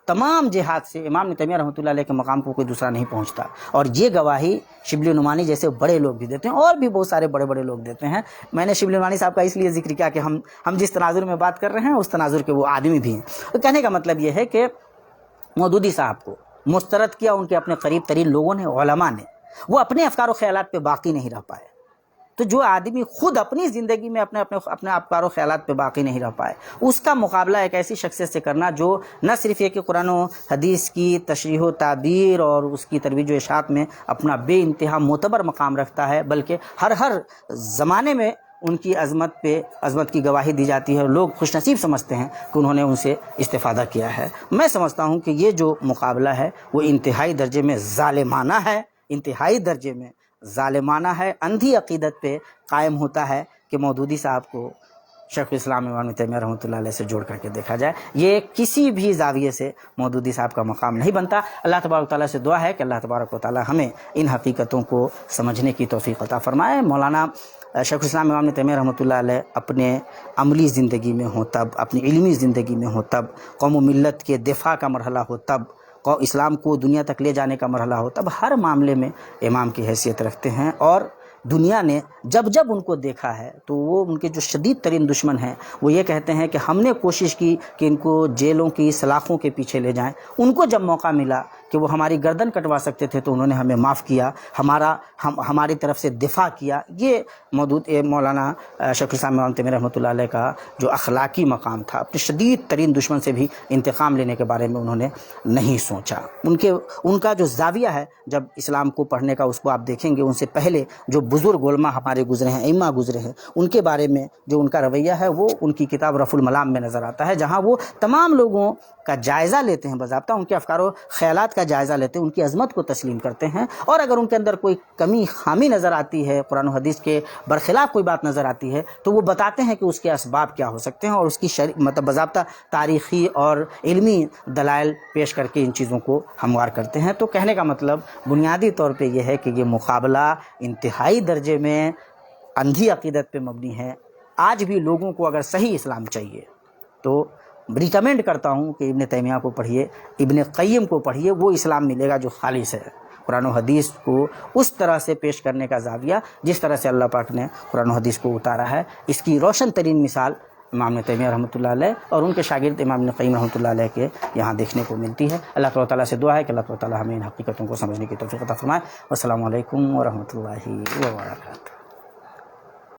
تمام جہات سے امام ابن تیمیہ رحمۃ اللہ علیہ کے مقام کو کوئی دوسرا نہیں پہنچتا. اور یہ گواہی شبلی نعمانی جیسے بڑے لوگ بھی دیتے ہیں، اور بھی بہت سارے بڑے لوگ دیتے ہیں. میں نے شبلی نعمانی صاحب کا اس لیے ذکر کیا کہ ہم جس تناظر میں بات کر رہے ہیں اس تناظر کے وہ آدمی بھی ہیں. تو کہنے کا مطلب یہ ہے کہ مودودی صاحب کو مسترد کیا ان کے اپنے قریب ترین لوگوں نے، علماء نے. وہ اپنے افکار و خیالات پہ باقی نہیں رہ پائے. تو جو آدمی خود اپنی زندگی میں اپنے افکار و خیالات پہ باقی نہیں رہ پائے، اس کا مقابلہ ایک ایسی شخصیت سے کرنا جو نہ صرف یہ کہ قرآن و حدیث کی تشریح و تعبیر اور اس کی ترویج و اشاعت میں اپنا بے انتہا معتبر مقام رکھتا ہے، بلکہ ہر زمانے میں ان کی عظمت کی گواہی دی جاتی ہے. لوگ خوش نصیب سمجھتے ہیں کہ انہوں نے ان سے استفادہ کیا ہے. میں سمجھتا ہوں کہ یہ جو مقابلہ ہے وہ انتہائی درجے میں ظالمانہ ہے، اندھی عقیدت پہ قائم ہوتا ہے کہ مودودی صاحب کو شیخ الاسلام امام ابن تیمیہ رحمۃ اللہ علیہ سے جوڑ کر کے دیکھا جائے. یہ کسی بھی زاویے سے مودودی صاحب کا مقام نہیں بنتا. اللہ تبارک و تعالیٰ سے دعا ہے کہ اللہ تبارک و تعالیٰ ہمیں ان حقیقتوں کو سمجھنے کی توفیق عطا فرمائے. مولانا شیخ الاسلام امام ابن تیمیہ رحمۃ اللہ علیہ اپنے عملی زندگی میں ہوں تب، اپنی علمی زندگی میں ہوں تب، قوم و ملت کے دفاع کا مرحلہ ہو تب، اسلام کو دنیا تک لے جانے کا مرحلہ ہو تب، ہر معاملے میں امام کی حیثیت رکھتے ہیں. اور دنیا نے جب ان کو دیکھا ہے تو وہ ان کے جو شدید ترین دشمن ہیں وہ یہ کہتے ہیں کہ ہم نے کوشش کی کہ ان کو جیلوں کی سلاخوں کے پیچھے لے جائیں. ان کو جب موقع ملا کہ وہ ہماری گردن کٹوا سکتے تھے تو انہوں نے ہمیں معاف کیا، ہماری طرف سے دفاع کیا. یہ مولانا شیخ الاسلام امام تیمیہ رحمۃ اللہ علیہ کا جو اخلاقی مقام تھا، اپنے شدید ترین دشمن سے بھی انتقام لینے کے بارے میں انہوں نے نہیں سوچا. ان کا جو زاویہ ہے جب اسلام کو پڑھنے کا، اس کو آپ دیکھیں گے ان سے پہلے جو بزرگ علماء ہمارے گزرے ہیں، ائمہ گزرے ہیں، ان کے بارے میں جو ان کا رویہ ہے وہ ان کی کتاب رفع الملام میں نظر آتا ہے، جہاں وہ تمام لوگوں کا جائزہ لیتے ہیں باضابطہ، ان کے افکار و خیالات کا کا جائزہ لیتے ہیں، ان کی عظمت کو تسلیم کرتے ہیں، اور اگر ان کے اندر کوئی کمی خامی نظر آتی ہے، قرآن و حدیث کے برخلاف کوئی بات نظر آتی ہے، تو وہ بتاتے ہیں کہ اس کے اسباب کیا ہو سکتے ہیں، اور اس کی مطلب باضابطہ تاریخی اور علمی دلائل پیش کر کے ان چیزوں کو ہموار کرتے ہیں۔ تو کہنے کا مطلب بنیادی طور پہ یہ ہے کہ یہ مقابلہ انتہائی درجے میں اندھی عقیدت پہ مبنی ہے۔ آج بھی لوگوں کو اگر صحیح اسلام چاہیے تو ریکمینڈ کرتا ہوں کہ ابن تیمیہ کو پڑھیے، ابن قیم کو پڑھیے، وہ اسلام ملے گا جو خالص ہے، قرآن و حدیث کو اس طرح سے پیش کرنے کا زاویہ جس طرح سے اللہ پاک نے قرآن و حدیث کو اتارا ہے۔ اس کی روشن ترین مثال امام ابن تیمیہ رحمۃ اللہ علیہ اور ان کے شاگرد امام ابن قیم رحمۃ اللہ علیہ کے یہاں دیکھنے کو ملتی ہے۔ اللہ تعالیٰ سے دعا ہے کہ اللہ تعالیٰ ہمیں ان حقیقتوں کو سمجھنے کی توفیق عطا فرمائے۔ والسلام علیکم ورحمۃ اللہ وبرکاتہ۔